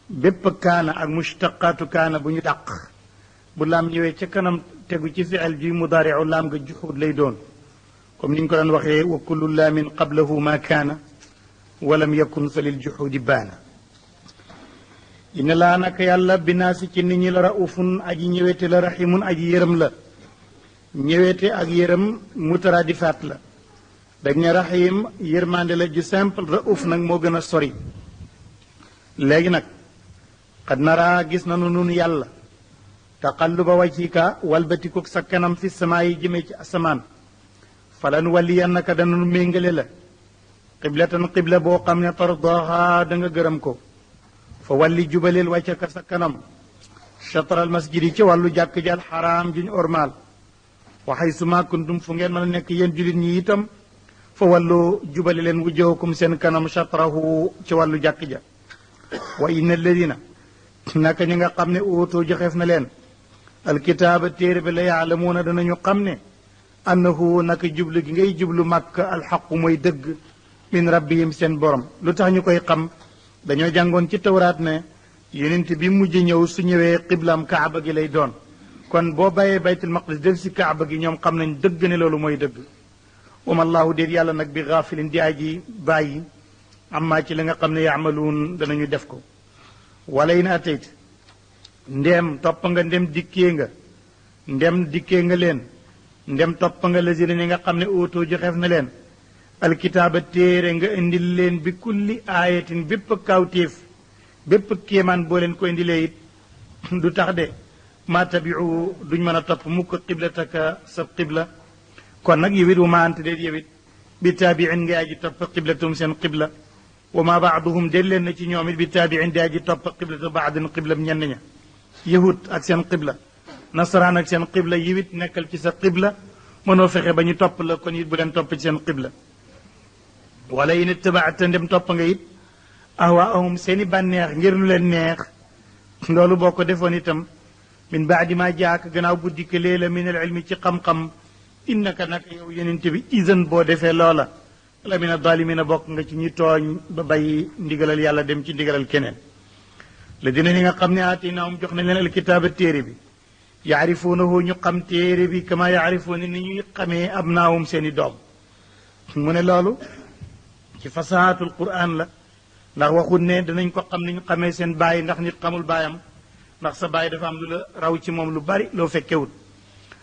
bépp kaana ak mushtaqaatu kaana bu ñu dàq bu laam ñëwee ca kanam tegu ci fi'il ji mudaari'u laam nga juxuud lay doon comme ni ñu ko daan waxee wa kullu laamin qablahu ma kaana walam yakun fa lil juxuudi baana inna laa naka yàlla binaasi ci nit ñi la raufun aji ñëwete la raximun aji yërëm la ñëwete ak yërëm mutaraadifaat la dañ ne raxim yërmande la ju simple rauf nag moo gën a sori léegi nag xad naraa gis nanu nun yàlla taqalluba wajhika walbatikuk sa kanam fi samaa yi jëmee ci asamaan falan waliyannaka dananu méngale la qiblatan qibla boo xam ne tardaaha da nga gërëm ko fa walli jubaleel wàccaka sa kanam chatral masjid yi ci wàllu jàkk ji alxaraam juñ ormaal wa haysu ma kuntum fu ngeen mën a nekk yéen julit ñi itam fa wàllu jubale leen wujjookum seen kanam chatrahu ci wàllu jàkk ja wa inna alladina naka ñi nga xam ne ootoo joxeef na leen alkitaaba téere bi la yaalamuuna danañu xam ne annahu naka jublu gi ngay jublu màkk alxaqu mooy dëgg min rabbihim seen borom lu tax ñu koy xam dañoo jàngoon ci tawraat ne yonent bi mujj ñëw su ñëwee xiblaam kaaba gi lay doon kon boo bàyyee baytul maqdis del si kaaba gi ñoom xam nañ dëgg ne loolu mooy dëgg wama allahu déet yàlla nag bi gaafilin di aji bàyyi amma ci li nga xam ne yaamaluun danañu def ko wala in atayt ndem topp nga ndem dikkee nga leen ndem topp nga lazina ñi nga xam ne ootoo joxeef na leen alkitaaba téere nga indil leen bi kulli aayatin bépp kawtéef bépp kéemaan boo leen ko indilee it du tax de ma tabiu duñ mën a topp mukk qiblataka sa qibla kon nag yow it wa ma anta déet yow it bi taabiin nga aji topp qiblatum seen qibla wa ma baaduhum déet leen na ci ñoom it bi taabiin di aji topp qiblatu baadin qiblam ñenn ña yahud ak seen qibla nasaraan ak seen qibla yow it nekkal ci sa qibla mënoo fexe ba ñu topp la kon it bu leen topp ci seen qibla wala in ittabaata ndem topp nga it ahwaahum seeni bànneex ngir lu leen neex loolu boo ko defoon itam min baadi ma jaak gannaaw bu dikkalee la min al ilmi ci xam-xam innaka nag yow yenente bi isan boo defee loola la min adaalimina bokk nga ci ñi tooñ ba bàyyi ndigalal yàlla dem ci ndigalal keneen la dina ñi nga xam ne aatinaahum jox nañ leen alkitaaba téere bi yaarifuunahu ñu xam téere bi kama yaarifuuna ni ñuy xamee abnaahum seeni doom mu ne loolu ci fasaatul quran la ndax waxut ne danañ ko xam ni ñu xamee seen baay ndax nit xamul baayam ndax sa baay dafa am lu la raw ci moom lu bari loo fekkewut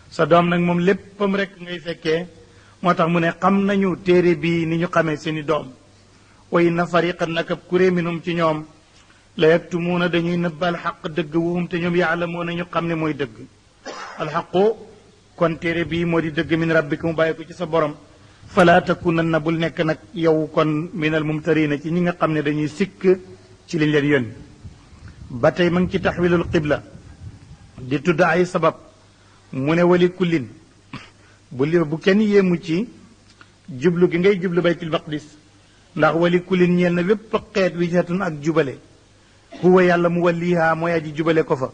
sa doom nag moom léppam rek ngay fekkee moo tax mu ne xam nañu téere bi ni ñu xamee seeni doom wa inna fariqan nag ab kuré minhum ci ñoom la yaktumuuna dañuy nëbbal xaq dëgg wuhum te ñoom yaalamuuna ñu xam ne mooy dëgg alxaqu kon téere bii moo di dëgg min rabbika mu bàyyi ko ci sa borom fala takunanna bul nekk nag yow kon minal mumtarina ci ñi nga xam ne dañuy sikk ci liñ leen yónni ba tey ma ngi ci taxwilul qibla di tudd ay sabab mu ne wali kullin bu kenn yéemu ci jublu gi ngay jublu baytul maqdis ndax wali kullin ñeel na wépp xeet wijhatun ak jubale huwa yàlla mu walliha mooy aji jubale ko fa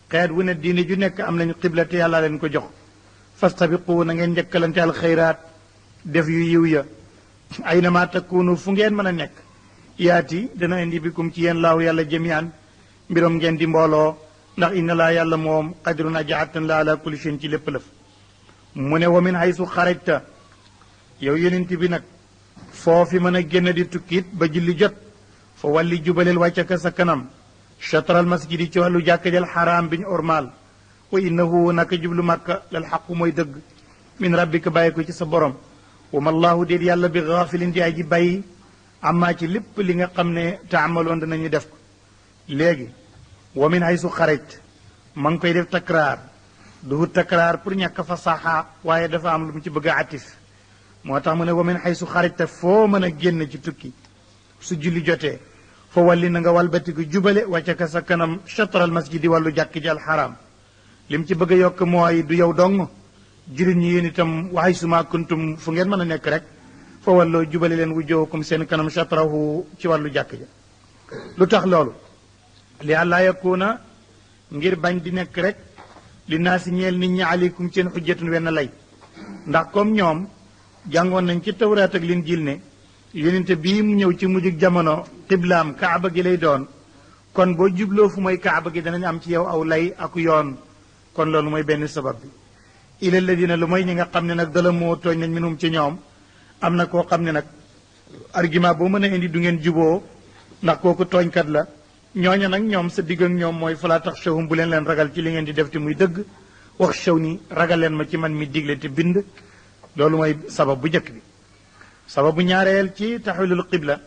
xeet wu ne diine ju nekk am nañu qibla te yàlla leen ko jox fastabiqu na ngeen njëkkalante al xayraat def yu yiw ya aynama takunu fu ngeen mën a nekk yaati dana indi bikum ci yéen laahu yàlla jamian mbirom ngeen di mbooloo ndax inna laa yàlla moom qadirun aji attan la ala kulli shay'in ci lépp lëf mu ne wa min haysu xarajta yow yonent bi nag foofi mën a génn di tukkit ba julli jot fa walli jubaleel wàccaka sa kanam chatral masjid yi ci wàllu jàkkajal xaraam bi ñu ormaal wa innahu naka jublu màkka lal xaqu mooy dëgg min rabbika bàyyi ko ci sa borom wa ma allahu déet yàlla bi gaafilin di aji bàyyi amaa ci lépp li nga xam ne taamaloon danañu def ko léegi wa min haysu xarajt ma ngi koy def takraar du takraar pour ñàkk fa saxaa waaye dafa am lu mu ci bëgg a atif moo tax mu ne wa min haysu xarajta foo mën a génn ci tukki su julli jotee fa walli na nga walbatiku jubale wàccaka sa kanam chatral masjid di wàllu jàkk ji alxaraam lim ci bëgg a yokk mooy du yow dong jullit ñi yéen itam wa haysu ma kuntum fu ngeen mën a nekk rek fa walloo jubale leen wujjookum seen kanam chatrahu ci wàllu jàkk ja lu tax loolu li àllaa yakuna ngir bañ di nekk rek li naa si ñeel nit ñi aleykum seen xujjatun wenn lay ndax comme ñoom jàngoon nañ ci tawraat ak linjiil ne yonente bii mu ñëw ci mujjug jamono xiblaam kaaba gi lay doon kon boo jubloo fu mooy kaaba gi danañ am ci yow aw lay ak yoon kon loolu mooy benn sabab bi ila alladina lu mooy ñi nga xam ne nag dala moo tooñ nañ minum ci ñoom am na koo xam ne nag argument boo mën a indi du ngeen juboo ndax kooku tooñkat la ñooña nag ñoom sa digg ak ñoom mooy falaa tax shawhum bu leen ragal ci li ngeen di def te muy dëgg wax shaw ni ragal leen ma ci man mi digle te bind loolu mooy sabab bu njëkk bi sababu ñaareel ci taxawilul qibla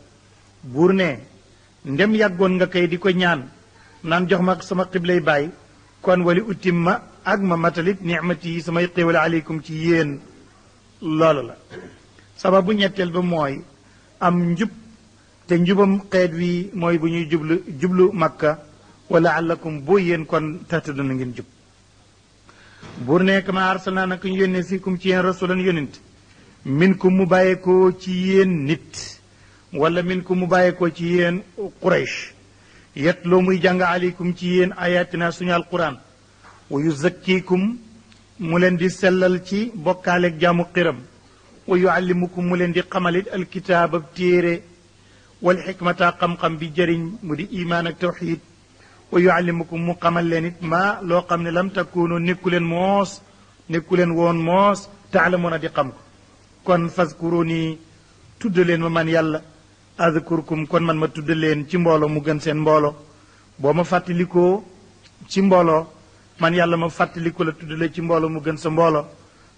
buur ne ndem yàggoon nga kay di ko ñaan naan jox ma sama qiblay bàyyi kon wali utimma ak ma matalit nicmati yi samay xéewal aleykum ci yéen loolu la sababu ñetteel ba mooy am njub te njubam xeet wi mooy bu ñuy jublu makka wala allakum boo yéen kon tahtaduna ngeen jub buur ne kama arsalnaa naka ñu yónnee fiikum ci yéen rasulan yónent minkum mu bàyyeekoo ci yéen nit wala minkum mu bàyyeekoo ci yéen quraysh yetloo muy jàng aleykum ci yéen ayatina suñu alquran wa yuzakkikum mu leen di sellal ci bokkaaleeg jaamu xiram wa yuallimukum mu leen di xamalit alkitaaba téere wal xikmata xam-xam bi jëriñ mu di imaan ak tawxid wa yuallimukum mu xamal leen it maa loo xam ne lam takunu nekku leen woon moos taalamuuna di xam ko kon fazkuruni tudd leen ma man yàlla azkurkum kon man ma tudd leen ci mbooloo mu gën seen mbooloo boo ma fàttalikoo ci mbooloo man yàlla ma fàttaliko la tudd la ci mbooloo mu gën sa mbooloo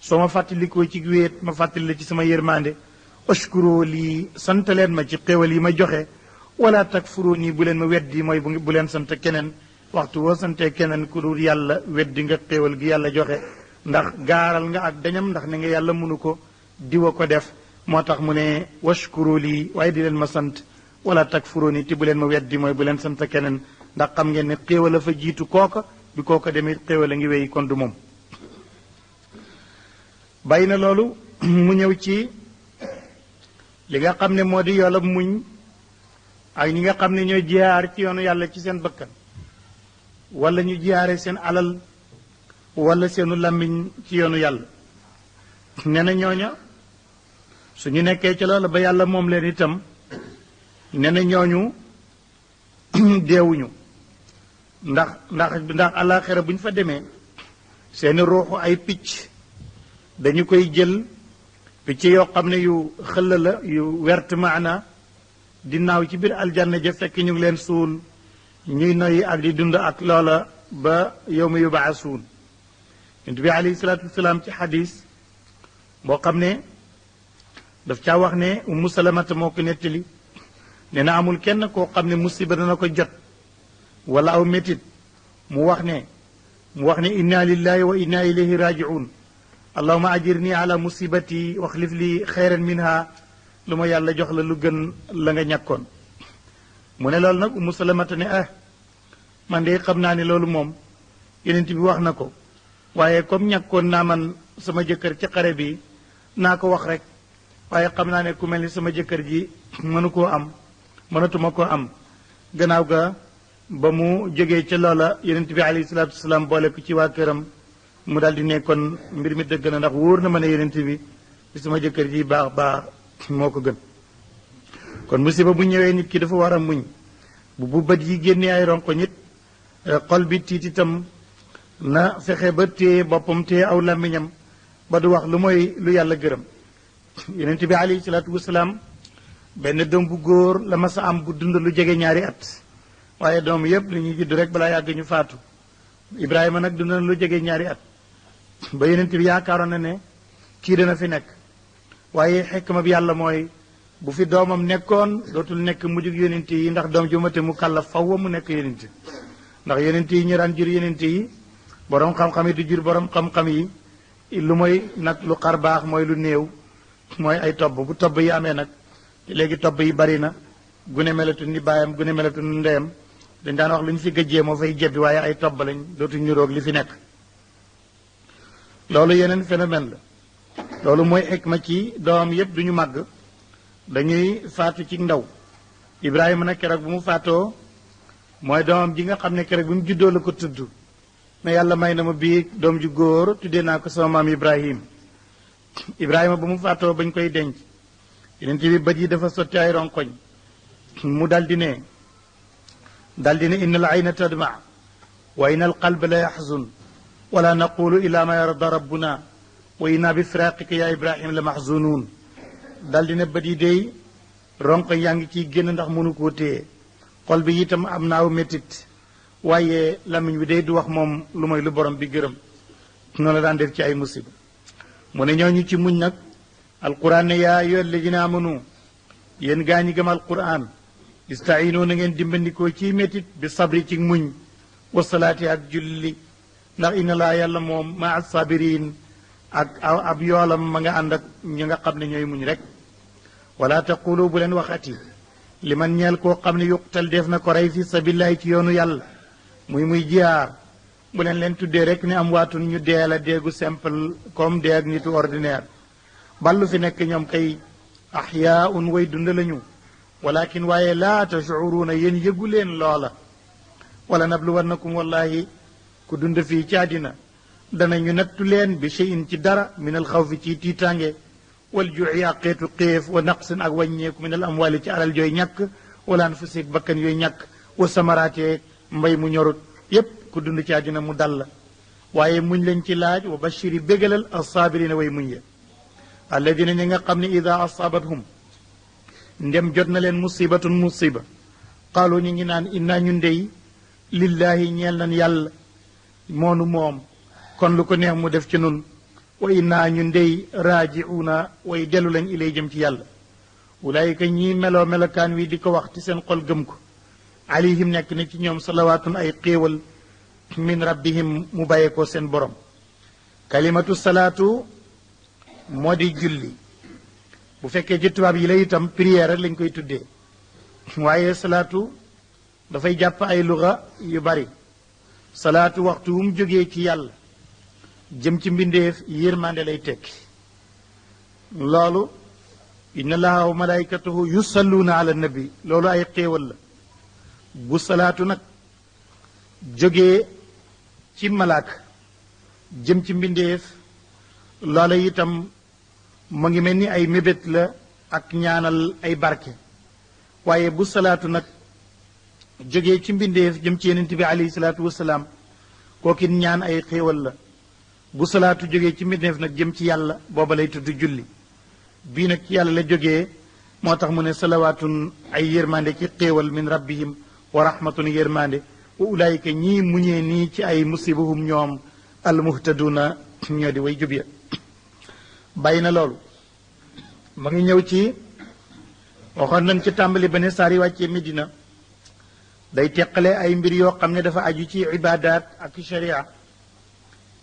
soo ma fàttalikoo ci wéet ma fàttali la ci sama yërmande ashkuru lii sant leen ma ci xéewal yi ma joxe wala takfuru nii bu leen ma weddi mooy bu leen sant keneen waxtu woo santee keneen ku dul yàlla weddi nga xéewal gi yàlla joxe ndax gaaral nga ak dañam ndax ne nga yàlla mënu ko diwa ko def moo tax mu ne washkuru lii waaye di leen ma sant wala takfuru nii te bu leen ma weddi mooy bu leen sant keneen ndax xam ngeen ne xéewal a fa jiitu kooka bi kooka demee xéewal a ngi wéy kon du moom bàyyi na loolu mu ñëw ci li nga xam ne moo di yoolab muñ ak ñi nga xam ne ñooy jiyaar ci yoonu yàlla ci seen bakkan wala ñu jiyaare seen alal wala seenu làmmiñ ci yoonu yàlla nee na ñooña suñu nekkee ci loolu ba yàlla moom leen itam nee na ñooñu deewuñu ndax àllaaxira bu ñu fa demee seeni ruuxu ay picc dañu koy jël picc yoo xam ne yu xëll la yu wert maana di naaw ci biir aljanna ja fekk ñu ngi leen suul ñuy noyyi ak di dund ak loola ba yawma yubaasuun yonent bi alayhi salaatu wasalaam ci xadis boo xam ne daf caa wax ne Ummu Salamata moo ko nettali nee na amul kenn koo xam ne musiba dana ko jot wala aw métit mu wax ne inna lillahi wa inna ilayhi rajiun allahuma ajirni ala musibati waxlif li xayran minha lu ma yàlla jox la lu gën la nga ñàkkoon mu ne loolu nag Ummu Salamata ne man de xam naa ne loolu moom yonent bi wax na ko waaye comme ñàkkoon naa man sama jëkkër ci xare bi naa ko wax rek waaye xam naa ne ku mel ni sama jëkkër ji mënatuma koo am gannaaw ga ba mu jógee ca loola yonent bi alayhi salaatu wasalaam boole ko ci waa këram mu daal di ne kon mbir mi dëgg na ndax wóor na ma ne yonent bi sama jëkkër ji baax moo ko gën kon musiba bu ñëwee nit ki dafa war a muñ bu bët yi génnee ay ronko nit xol bi tiit itam na fexe ba téye boppam téye aw làmmiñam ba du wax lu mooy lu yàlla gërëm yonent bi alayhi salaatu wasalaam benn doom bu góor la masa am bu dund lu jege ñaari at waaye doom yëpp li ñuy judd rek balaa yàgg ñu faatu Ibrahima nag dund na lu jege ñaari at ba yonent bi yaakaaroon na ne kii dana fi nekk waaye xikma bi yàlla mooy bu fi doomam nekkoon dootul nekk mujjug yonent yi ndax doom ju mate mu kàlla faw mu nekk yonent ndax yonent yi ñu daan jur yonent yi borom xam-xam yi du jur borom xam-xam yi lu mooy nag lu xar baax mooy lu néew mooy ay tobb bu tobb yi amee nag te léegi tobb yi bari na gune melatu ni baayam gune melatu ni ndeyam dañ daan wax lu ñu fi gëjjee moo fay jebbi waaye ay tobb lañ dootuñ ñu roog li fi nekk loolu yeneen phénomène la loolu mooy xikma ci doom yépp duñu màgg dañuy faatu ci ndaw Ibrahima nag keroog bu mu faatoo mooy doomam ji nga xam ne keroog bi mu juddoo la ko tudd ne yàlla may na ma bii doom ju góor tuddee naa ko sama maam Ibrahima ba mu faatoo bañ koy denc yeneen bi bët yi dafa sotti ay ronkoñ mu daldi ne inna al ayna tadma wa inna al qalba la yaxzun wala naqulu illa ma yarda rabbuna wa inna bi firaqika ya ibrahim la mahzunun dal di ne bët yi dey ronko yaa ngi ciy génn ndax mënu koo téye xol bi itam am naaw méttit waaye lamiñ bi day du wax moom lu mooy lu borom bi gërëm noonu la daan def ci ay musiba mu ne ñooñu ci muñ nag alquran ne yaa ayyuha alladina amanu yéen gaa ñi gëm alquran istaino na ngeen dimbandikoo ci métit bi sabri ci muñ wa salaati ak julli ndax inna laa yàlla moom maa sabirin ak ab yoolam ma nga ànd ak ñi nga xam ne ñooy muñ rek wala taqulu bu leen waxati li man ñeel koo xam ne yuqtal def na ko rey fi sabilillahi ci yoonu yàlla muy jihaar bu leen tuddee rek ne am waatun ñu dee la deegu simple comme dee ak nitu ordinaire ballu fi nekk ñoom kay ahyaun way dund lañu walakin waaye laa tashuruuna yéen yëgu leen loola wala nabluwannakum wallahi ku dund fii ci àddina danañu nattu leen bi cheyin ci dara min al xawfi ci tiitange wal juuci ak xeetu xéef wa naqsin ak wàññeeku min al amwali ci alal jooy ñàkk wala anfusik bakkan yooyu ñàkk wa samaraate mbay mu ñorut yépp ku dund ci àddina mu dal la waaye muñ lañ ci laaj wa bashiri bégalal assaabirina way muñ ya alladina ñi nga xam ne ida asaabathum ndem jot na leen musibatun musiba qaalu ñu ngi naan inna ñu ndey lillahi ñeel nan yàlla moonu moom kon lu ko neex mu def ci nun wa inna ñu ndey raajiuna way dellu lañ ilay jëm ci yàlla ulaayika ñii meloo melokaan wi di ko wax ci seen xol gëm ko alayhim nekk na ci ñoom salawaatun ay xéewal min rabbihim mu bàyyeekoo seen borom kalimatu salaatu moo di julli bu fekkee ci tubaab yi la itam prière lañ koy tuddee waaye salaatu dafay jàpp ay luga yu bari salaatu waxtu wu mu jógee ci yàlla jëm ci mbindeef yërmande lay tekki loolu inna allaha wa malaikatahu yusalluuna ala nabi loolu ay xéewal la bu salaatu nag jógee ci malaaka jëm ci mbindeef loola itam mu ngi mel ni ay mébét la ak ñaanal ay barke waaye bu salaatu nag jógee ci mbindeef jëm ci yonent bi alayhi salaatu wasalaam kookin ñaan ay xéewal la bu salaatu jógee ci mbindeef nag jëm ci yàlla booba lay tudd julli bii nag ci yàlla la jógee moo tax mu ne salawaatun ay yërmande ci xéewal min rabbihim wa rahmatun yërmande wa ulaayika ñii muñee nii ci ay musibahum ñoom almuhtaduna ñoo di way jub ya bàyyi na loolu ma ngi ñëw ci waxoon nañ ci tàmbali ba ne saar yi wàccee Medina day teqale ay mbir yoo xam ne dafa aju ci ibaadaat ak sharia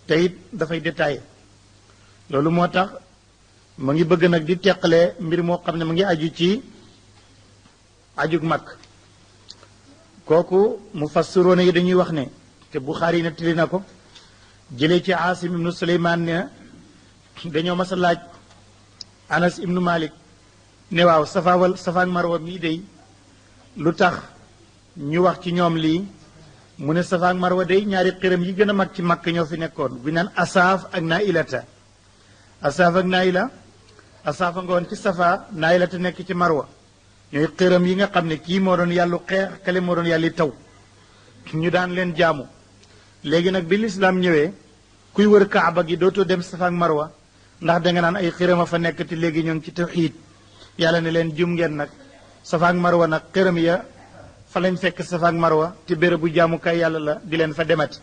te it dafay détaillé loolu moo tax mu ngi bëgg nag di teqale mbir moo xam ne mu ngi aju ci ajug mag kooku mufassiroona yi dañuy wax ne te Buxaari na tili na ko jëlee ci Aasim ibnu Suleymaan ne dañoo mas a laaj Anas ibnu Malik ne waaw Safa ak Marwa mii day lu tax ñu wax ci ñoom lii mu ne Safa ak Marwa day ñaari xiram yi gën a mag ci Makka ñoo fi nekkoon bi naan Asaaf ak Nailata Asaaf ak Naila Asaaf a nga woon ci Safa Nailata nekk ci Marwa ñooy xiram yi nga xam ne kii moo doon yàllu xeex kale moo doon yàlli taw ñu daan leen jaamu léegi nag bi lislaam ñëwee kuy wër Kaaba gi dootoo dem Safa ak Marwa ndax danga naan ay xiram a fa nekk te léegi ñoo ngi ci tawxiid yàlla ne leen jum ngeen nag Safa ak Marwa nag xiram ya fa lañ fekk Safa ak Marwa te béréb bu jaamukaay yàlla la di leen fa demati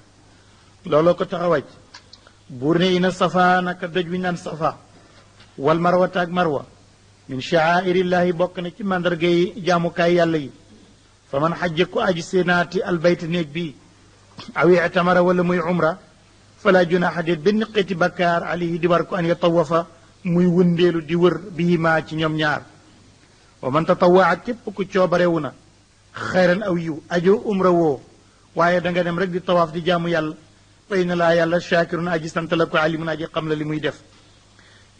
looloo ko tax a wàcc buur ne ina Safa naka doj wi naan Safa wal Marwata ak Marwa min sha'airillahi bokk na ci mandarga yi jaamukaay yàlla yi fa man xajja ku aji séenaati albayta néeg bi aw itamara wala muy umra fala junaha déet benn xeeti bakkaar alayhi di war ko an yatawafa muy wëndeelu di wër bihimaa ci ñoom ñaar wa man tatawaa képp ku coobarewu na xayran aw yiw ajo umra woo waaye da nga dem rek di tawaaf di jaamu yàlla fa inna laa yàlla shaakirun aji sant la ko alimun aji xam la li muy def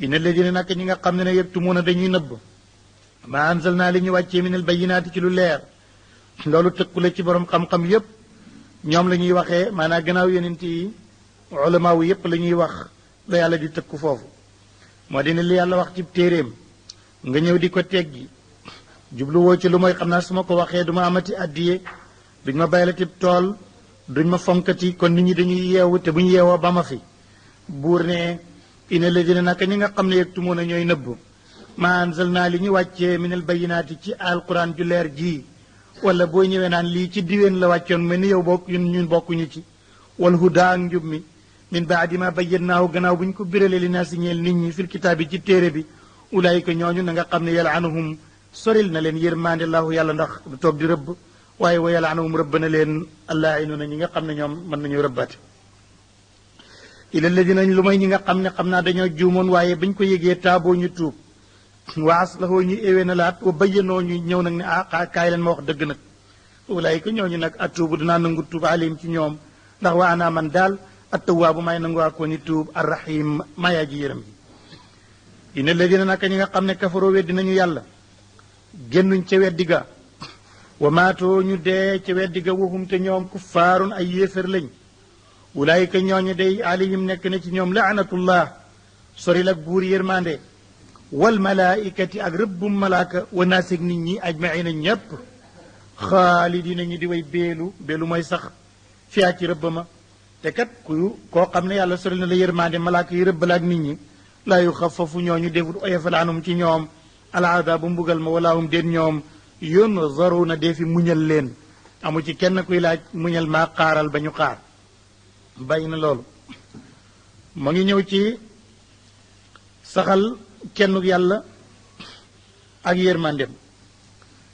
inna alladina nag ñi nga xam ne ne yaktumuuna dañuy nëbb maa anzal naa li ñu wàccee min al bayinaati ci lu leer loolu tëkku la ci borom xam-xam yépp ñoom la ñuy waxee maanaam gannaaw yonent yi ulamaawu yépp la ñuy wax la yàlla di tëkku foofu moo di ne li yàlla wax ci téeréem nga ñëw di ko teggi jubluwoo ci lu mooy xam naa su ma ko waxee du ma amati addiye duñ ma baylati tool duñ ma fonkati kon nit ñi dañuy yeewu te bu ñu yeewoo ba ma fi buur ne ina ladina naka ñi nga xam ne yegtumoon a ñooy nëbb ma anzalna li ñu wàccee minal bayinaati ci alquran ju leer ji wala boo ñëwee naan lii ci diwéen la wàccoon mais ni yow bokk ñun bokkuñu ci wal huda ak njub mi min baadi ma bayyannaahu gannaaw bu ñu ko biralee li naa si ñeel nit ñi fil kitaab bi ci téere bi ulaayika ñooñu na nga xam ne yalaanuhum soril na leen yërmande laahu yàlla ndax du toog di rëbb waaye wa yalaanuhum rëbb na leen allaa'inuuna ñi nga xam ne ñoom mën nañu rëbbaate ila alladina lu may ñi nga xam ne xam naa dañoo juumoon waaye bañ ko yëgee taaboo ñu tuub wa aslahoo ñu éwee na laat wa bayyanoo ñu ñëw nag ne kaay leen ma wax dëgg nag ulaayika ñooñu nag atuubu dinaa nangu tuub alim ci ñoom ndax wa ana man daal attawaabu may nanguwaa ko ni tuub arrahim mayaa ji yërëm ji ina alladina naka ñi nga xam ne kafaroo weddi nañu yàlla génnuñ ca weddi ga wa maatoo ñu dee ca weddi ga waxum te ñoom kuffaarun ay yéefar lañ ulaayika ñooñu day alayhim nekk na ci ñoom laanatullah soril ak buur yërmande wal malaaikati ak rëbbum malaaka wa naasig nit ñi ajmaina ñépp xaalidina ñi di way beelu mooy sax fiyaa ci rëbb ma te kat koo xam ne yàlla soril na la yërmande malaaka yi rëbb la ak nit ñi laa yu xafafu ñooñu defut oyofal anum ci ñoom alaadabu mbugal ma wala hum déen ñoom yunzaruna dee fi muñal leen amu ci kenn kuy laaj muñal maa xaaral ba ñu xaar bàyyi na loolu mu ngi ñëw ci saxal kenn yàlla ak yërmandem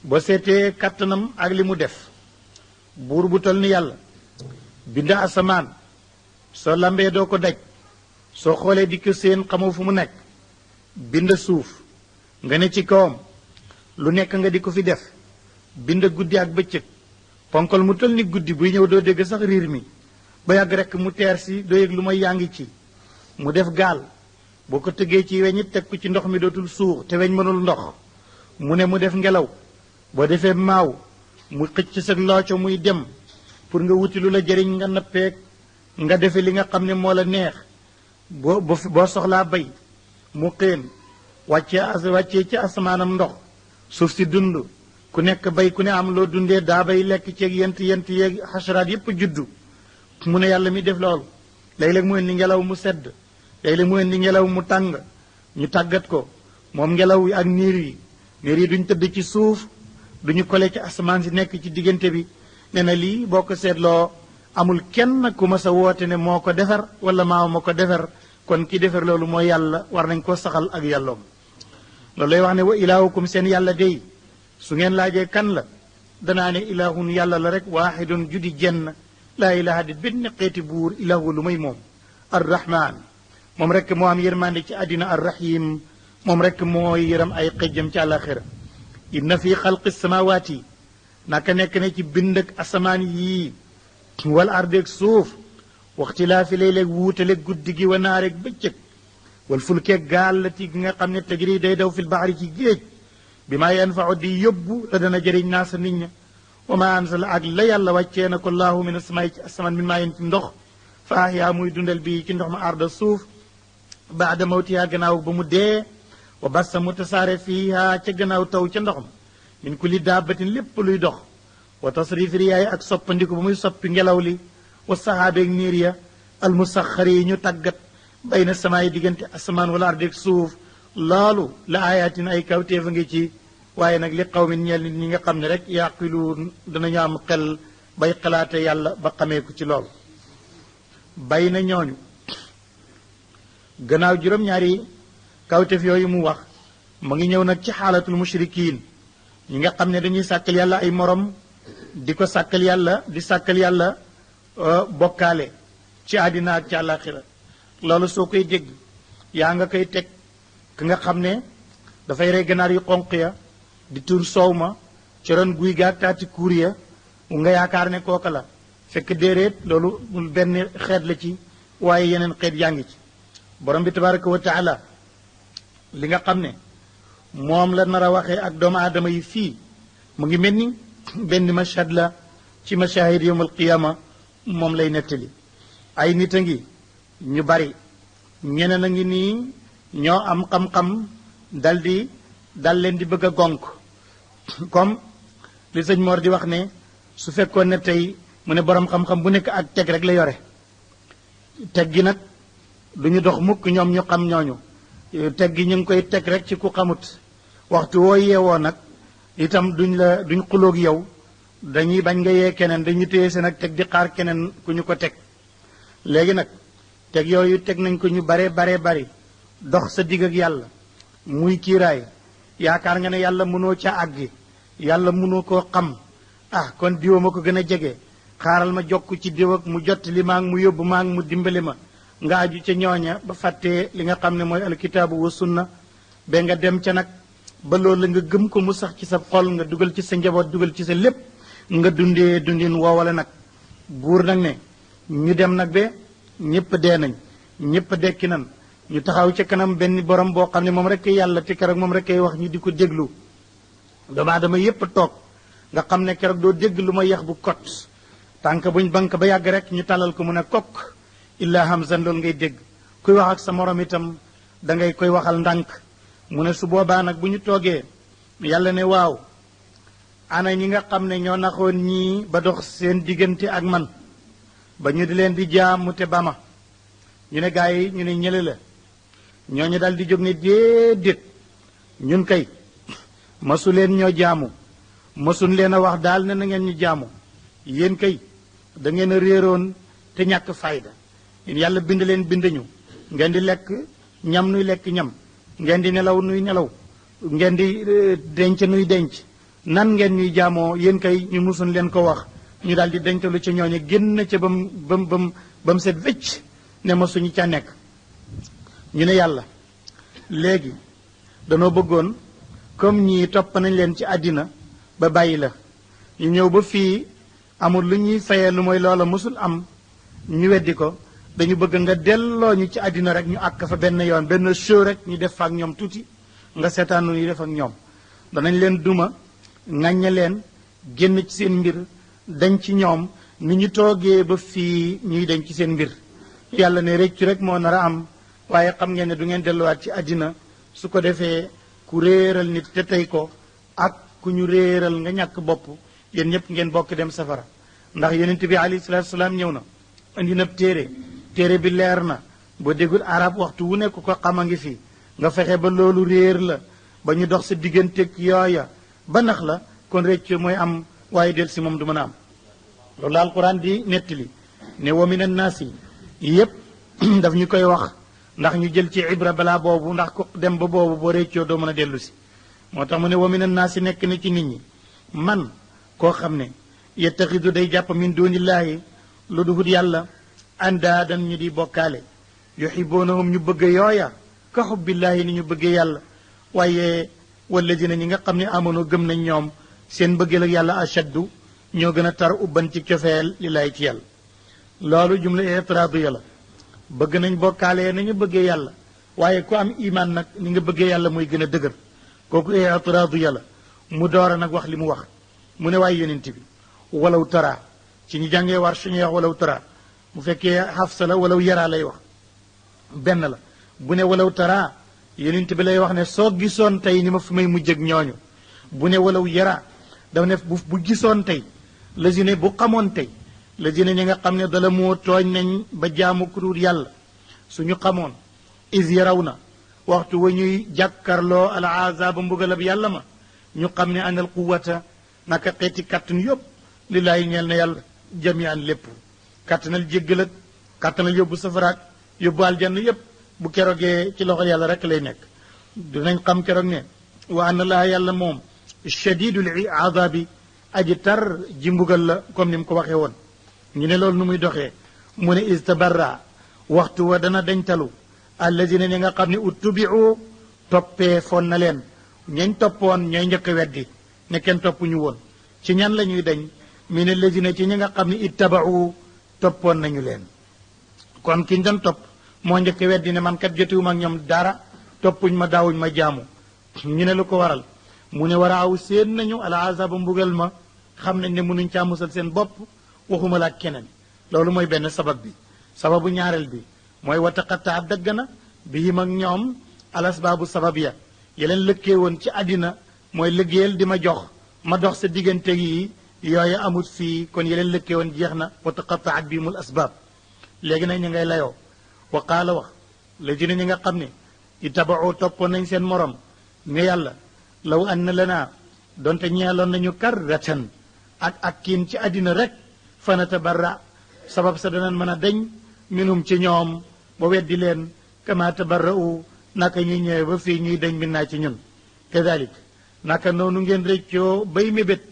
boo seetee kàttanam ak li mu def buur bu tol ni yàlla bind asamaan soo lambee doo ko daj soo xoolee di ko seen xamoo fu mu nekk bind suuf nga ne ci kawam lu nekk nga di ko fi def bind guddi ak bëccëg ponkal mu tol ni guddi buy ñëw doo dégg sax riir mi ba yàgg rekk mu teer si doo yëg lu may yaa ngi ci mu def gaal boo ko tëggee ci weñ it teg ko ci ndox mi dootul suux te weñ mënul ndox mu ne mu def ngelaw boo defee maaw mu xëcc sa looco muy dem pour nga wuti lu la jëriñ nga nappeek nga defe li nga xam ne moo la neex boo soxlaa bay mu xéen wàccee ci asamaanam ndox suuf si dund ku nekk bay ku ne am loo dundee daa bay lekk ceeg yent yeeg xasaraat yépp juddu mu ne yàlla mi def loolu léeg-léeg mu indi ngelaw mu sedd léeg-léeg mu indi ngelaw mu tàng ñu tàggat ko moom ngelaw yi ak niir yi duñ tëdd ci suuf duñu kole ci asamaan si nekk ci diggante bi ne na lii boo ko seetloo amul kenn ku ma sa woote ne moo ko defar wala maa ko defar kon ki defar loolu mooy yàlla war nañ koo saxal ak yàlloom loolu lay wax ne wa ilaahukum seen yàlla day su ngeen laajee kan la danaa ne ilaahun yàlla la rek waaxidun judi jenn laa ilaha di benn xeeti buur ilaahu lu may moom arrahman moom rek moo am yërmande ci àddina arrahim moom rek mooy yëram ay xëjjam ci àlaxira inna fi xalqi samawaati naka nekk ne ci bind ak asamaan yii wal ardeeg suuf waxtilaafi léeg-léeg wuutaleeg guddi gi wa naareeg bëccëg wal fulkeeg gaal la ti gi nga xam ne tajri day daw fil baxari ci géej bi maa yanfau di yóbbu la dana jëriñ naa sa nit ña wa ma ansala ak la yàlla wàccee na ko laahu min asamaay ci asamaan min maa yen ci ndox fa ahyaa muy dundal bii ci ndox ma arda suuf baada mawtihaa gannaaw ba mu dee wa bassa mu tasaare fiihaa ca gannaaw taw ca ndox ma min kulli daabatin lépp luy dox wa tasrifi riyaay ak soppandiku ba muy soppi ngelaw li wa saxaabeeg niir ya almusaxari yi ñu tàggat bayna samaay diggante asamaan wala ardeeg suuf loolu la aayaatin ay kawtéef a ngi ci waaye nag li xaw min ñeel nit ñi nga xam ne rek yaqiluun danañu am xel bay xalaate yàlla ba xamee ko ci loolu bay na ñooñu gannaaw juróom-ñaari kawtéef yooyu mu wax mu ngi ñëw nag ci xaalatul mushrikiin ñi nga xam ne dañuy sàkkal yàlla ay morom di ko sàkkal yàlla di sàkkal yàlla bokkaale ci àddina ak ci àllaaxira loolu soo koy dégg yaa nga koy teg ki nga xam ne dafay rey ganaar yu xonq ya di tur soow ma ci ron guy gaag taati kuur ya nga yaakaar ne kooka la fekk déeréet loolu benn xeet la ci waaye yeneen xeet yaa ngi ci borom bi tabaraka wa taala li nga xam ne moom la nar a waxee ak doomu aadama yi fii mu ngi mel ni benn mashhad la ci mashahid yawm alqiyama moom lay nettali ay nit a ngi ñu bari ñeneen a ngi nii ñoo am xam-xam dal leen di bëgg a gonk comme li sëñ Mor di wax ne su fekkoon ne tey mu ne borom xam-xam bu nekk ak teg rek la yore teg gi nag duñu dox mukk ñoom ñu xam ñooñu teg gi ñu ngi koy teg rek ci ku xamut waxtu woo yeewoo nag itam duñ xuloog yow dañuy bañ nga yee keneen dañuy téye seen ak teg di xaar keneen ku ñu ko teg léegi nag teg yooyu teg nañ ko ñu bare bari dox sa digg ak yàlla muy kiiraay yaakaar nga ne yàlla mënoo ca àggi yàlla mënoo koo xam kon diwa ma ko gën a jege xaaral ma jokk ci diw ak mu jot li maa ngi mu yóbbu maa ngi mu dimbali ma nga aju ca ñooña ba fàttee li nga xam ne mooy alkitaabu wa sunna ba nga dem ca nag ba loolu la nga gëm ko mu sax ci sa xol nga dugal ci sa njaboot dugal ci sa lépp nga dundee dundin woowale nag buur nag ne ñu dem nag ba ñëpp dee nañ ñëpp dekki nan ñu taxaw ca kanam benn borom boo xam ne moom rek yàlla te keroog moom rek kay wax ñu di ko déglu doomu aadama yépp toog nga xam ne keroog doo dégg lu ma yax bu kot tànk buñ bank ba yàgg rek ñu talal ko mu ne kokk illaa hamzan loolu ngay dégg kuy wax ak sa morom itam da ngay koy waxal ndànk mu ne su boobaa nag bu ñu toogee yàlla ne waaw ana ñi nga xam ne ñoo naxoon ñii ba dox seen diggante ak man ba ñu di leen di jaamu te ba ma ñu ne gaa yi ñu ne ñële la ñooñu daal di jóg ne déedéet ñun kay masu leen ñoo jaamu masuñ leen a wax daal ne na ngeen ñu jaamu yéen kay da ngeen a réeroon te ñàkk fayda yàlla bind leen bind ñu ngeen di lekk ñam nuy lekk ñam ngeen di nelaw nuy nelaw ngeen di denc nuy denc nan ngeen ñuy jaamoo yéen kay ñu musuñ leen ko wax ñu daal di dencalu ca ñooñu génn ca ba mu set wécc ne ma suñu ca nekk ñu ne yàlla léegi danoo bëggoon comme ñii topp nañ leen ci àddina ba bàyyi la ñu ñëw ba fii amul lu ñuy fayee lu mooy loola mësul am ñu weddi ko dañu bëgg nga delloo ñu ci àddina rek ñu àkk fa benn yoon benn show rek ñu def fa ak ñoom tuuti nga seetaan nu ñu def ak ñoom danañ leen duma ŋàññe leen génn ci seen mbir dañ ci ñoom ni ñu toogee ba fii ñuy dañ ci seen mbir yàlla ne rëccu rek moo nar a am waaye xam ngeen ne du ngeen delluwaat ci àddina su ko defee ku réeral nit te tey ko ak ku ñu réeral nga ñàkk bopp yéen ñëpp ngeen bokk dem safara ndax yonent bi alayhi salaatu salaam ñëw na indi na téere bi leer na boo déggul arab waxtu wu nekk ko xam a ngi fi nga fexe ba loolu réer la ba ñu dox sa digganteeg yooya ba nax la kon rëccu mooy am waaye del si moom du mën a am loolu la alquran di nettali ne wa min annaasi yépp daf ñu koy wax ndax ñu jël ci ibra balaa boobu ndax ko dem ba boobu boo réccoo doo mën a dellu si moo tax mu ne wa min annaasi nekk na ci nit ñi man koo xam ne yettaxidu day jàpp min duunillaahi lu duhut yàlla andaadan ñu di bokkaale yuhibuunahum ñu bëgg yooya ka xubbillaahi ni ñu bëggee yàlla waaye walladina ñi nga xam ne amono gëm nañ ñoom seen bëggeel ak yàlla ashaddu ñoo gën a tar ubban ci cofeel lillaahi ci yàlla loolu jumla itiraadiya la bëgg nañ bokkaale nañu bëggee yàlla waaye ku am iman nag ni nga bëggee yàlla mooy gën a dëgër kooku itiraadiya la mu door a nag wax li mu wax mu ne waaye yonent bi walaw tara ci ñu jàngee war suñuy wax walaw tara bu fekkee xafsa la walaw yaraa lay wax benn la bu ne walaw tara yonent bi lay wax ne soo gisoon tey ni ma fi may mujj ak ñooñu bu ne walaw yara dafa ne bu gisoon tey la si ne bu xamoon tey la si ne ñi nga xam ne dala moo tooñ nañ ba jaamu kuréel yàlla suñu xamoon is yaraw na waxtu wa ñuy jàkkarloo al azaaba mbugalab yàlla ma ñu xam ne anal quwata naka xeeti kàttan yëpp lillaahi ñeel na yàlla jamian lépp kàttanal jéggal ak kàttanal yóbbu safaraak yóbbu aljanna yëpp bu keroogee ci loxo yàlla rek lay nekk dinañ xam keroog ne wa anna laa yàlla moom shadidul azabi aji tar ji mbugal la comme ni mu ko waxee woon ñu ne loolu nu muy doxee mu ne istabarra waxtu wa dana dañtalu alladina ñi nga xam ne uttubiu toppee foon na leen ñañ toppoon ñooy njëkk a weddi ne kenn toppuñu woon ci ñan la ñuy dañ min alladina ci ñi nga xam ne ittabau toppoon nañu leen kon ki ñu doon topp moo njëkk a weddi ne man kat jotiwuma ak ñoom dara toppuñ ma daawuñ ma jaamu ñu ne lu ko waral mu ne war a aw seen nañu al azaba mbugal ma xam nañ ne mënuñ caa musal seen bopp waxuma la ak keneen loolu mooy benn sabab bi sababu ñaareel bi mooy wataqataa dëgg na bihim ak ñoom alasbaabu sabab ya yeleen lëkkee woon ci àddina mooy liggéeyal di ma jox ma dox sa diggante yi yooyu amut fii kon yeleen lëkkee woon jeex na wa taqattaat bihimul asbaab léegi nag ñu ngay layoo wa qaala wax la dina ñi nga xam ne ittabaxoo toppoon nañ seen morom ne yàlla law anna lanaa donte ñeeloon nañu karratan ak kiin ci àddina rek fana tabarra sabab sa danañ mën a dañ minum ci ñoom ba weddi leen kama tabarra'u naka ñuy ñëwee ba fii ñuy dañ min naa ci ñun kadalik naka noonu ngeen rëccoo bay mébét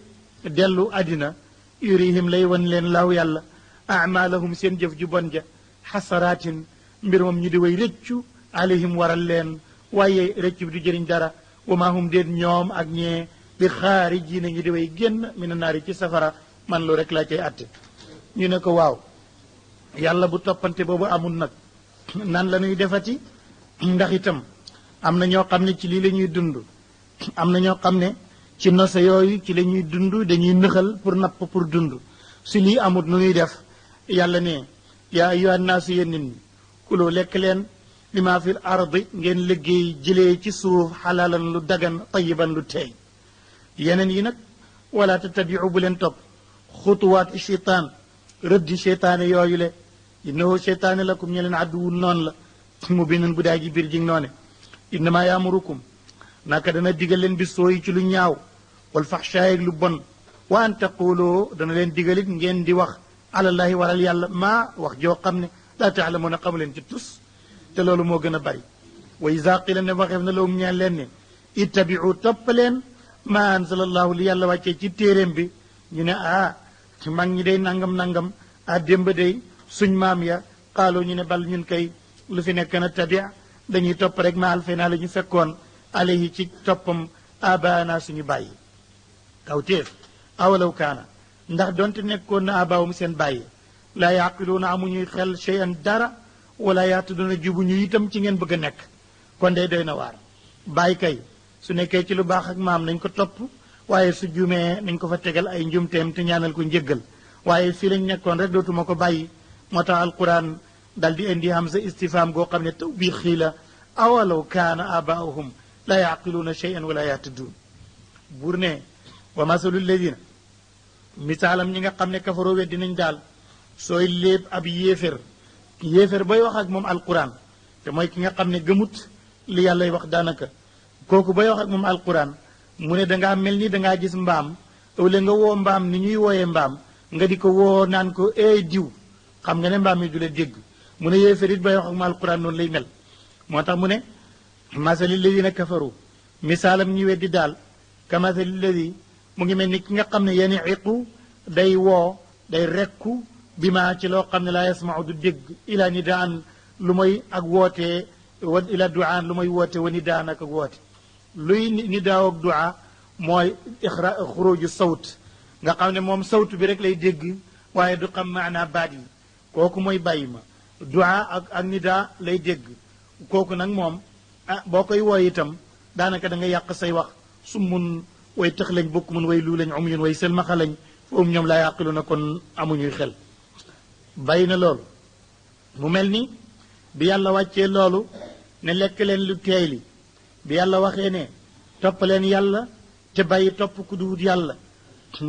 dellu àddina yurihim lay wan leen laaw yàlla amalahum seen jëf ju bon ja xasaraatin mbir moom ñu di way rëccu alayhim waral leen waaye rëccu bi du jëriñ dara wa maa hum déet ñoom ak ñee bi xaarijiina ñu di way génn mina naari ci safara man lu rek laa cay atte ñu ne ko waaw yàlla bu toppante boobu amul nag nan la ñuy defati ndax itam am na ñoo xam ne ci lii la ñuy dund am na ñoo xam ne ci nose yooyu ci la ñuy dund dañuy nëxal pour napp pour dund si lii amut nu ñuy def yàlla ne yaa ayyuhan naasu yéen nit ñi kuloo lekk leen li maa fil ardi ngeen liggéey jëlee ci suuf xalaalan lu dagan tayiban lu teey yeneen yi nag wala tattabiu bu leen topp xutuwaati cheytaan rëddi cheytaane yooyu le innahu cheytaane lakum ñe leen àdduwul noonu la mu binun bu daay ji biir jig noone innama yaamurukum naka dana digal leen bi sooyi ci lu ñaaw wal faxshaay ak lu bon wa an taquloo dana leen digalit ngeen di wax alallahi waral yàlla maa wax joo xam ne laa taalamuuna xamu leen ci tus te loolu moo gën a bari wa iza qila ne waxeef na lawum ñeen leen ne ittabiu topp leen ma anzalallahu li yàlla wàccee ci téeréem bi ñu ne mag ñi day nangam démb day suñ maam ya xaaloo ñu ne bal ñun kay lu fi nekk na tabi dañuy topp rek ma alfayna la ñu fekkoon alayhi ci toppam abaana suñu bàyyi kaw téef awalaw kaana ndax donte nekkoon na abaawum seen bàyyi laa yaqiluuna amuñuy xel cheyan dara wala yaatuduna jubu ñu itam ci ngeen bëgg a nekk kon day doy na waar bàyyi kay su nekkee ci lu baax ak maam nañ ko topp waaye su juumee nañ ko fa tegal ay njumteem te ñaanal ko njëggal waaye fii lañ nekkoon rek dootuma ko bàyyi moo tax alquran dal di indi hamza istifham goo xam ne taw bii xii la awalaw kaana abaahum laa yaqiluuna cheyan wala yaatudun buur ne wa masalu lladina misaalam ñi nga xam ne kafaroo weddi nañ daal sooy léeb ab yéefér booy wax ak moom alquran te mooy ki nga xam ne gëmut li yàllay wax daanaka kooku booy wax ak moom alquran mu ne dangaa mel ni dangaa gis mbaam ëwle nga woo mbaam ni ñuy wooyee mbaam nga di ko woo naan ko eey diw xam nga ne mbaam mi du la dégg mu ne yéefér it booy wax ak moom alquran noonu lay mel moo tax mu ne masali ladina kafaru misaalam ñi weddi daal ka masali ladi mu ngi mel ni ki nga xam ne yeni iqu day woo day rekku bi ma ci loo xam ne laa yasmau du dégg ila nidaan lu mooy ak wootee wa ila duaan lu mooy woote wa nidaan ak woote luy nidaaw ak duaa mooy xuruju sawt nga xam ne moom sawt bi rek lay dégg waaye du xam maanaa baat yi kooku mooy bàyyi ma duaa ak nidaa lay dégg kooku nag moom boo koy wooy itam daanaka da nga yàq say wax su mun way tëx lañ bokk mun way luu lañ umyun way selmaxa lañ foofu ñoom laa yàqilu na kon amuñuy xel bàyyi na loolu mu mel ni bi yàlla wàccee loolu ne lekk leen lu teey li bi yàlla waxee ne topp leen yàlla te bàyyi topp ku duwut yàlla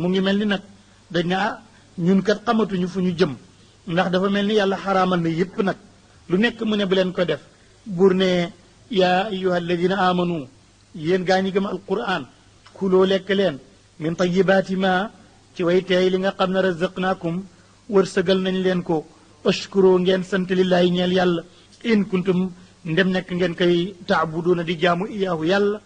mu ngi mel ni nag dañ ne ñun kat xamatuñu fu ñu jëm ndax dafa mel ni yàlla xaraamal na yépp nag lu nekk mu ne bu leen ko def buur ne yaa ayyuha alladina amanu yéen gaa ñi gëm alquran kuloo lekk leen min tayibaati ma ci way teey li nga xam ne razaqnaakum wërsëgal nañ leen ko ashkuro ngeen sant lillaahi ñeel yàlla in kuntum ndem nekk ngeen koy taabuduuna di jaamu iyaahu yàlla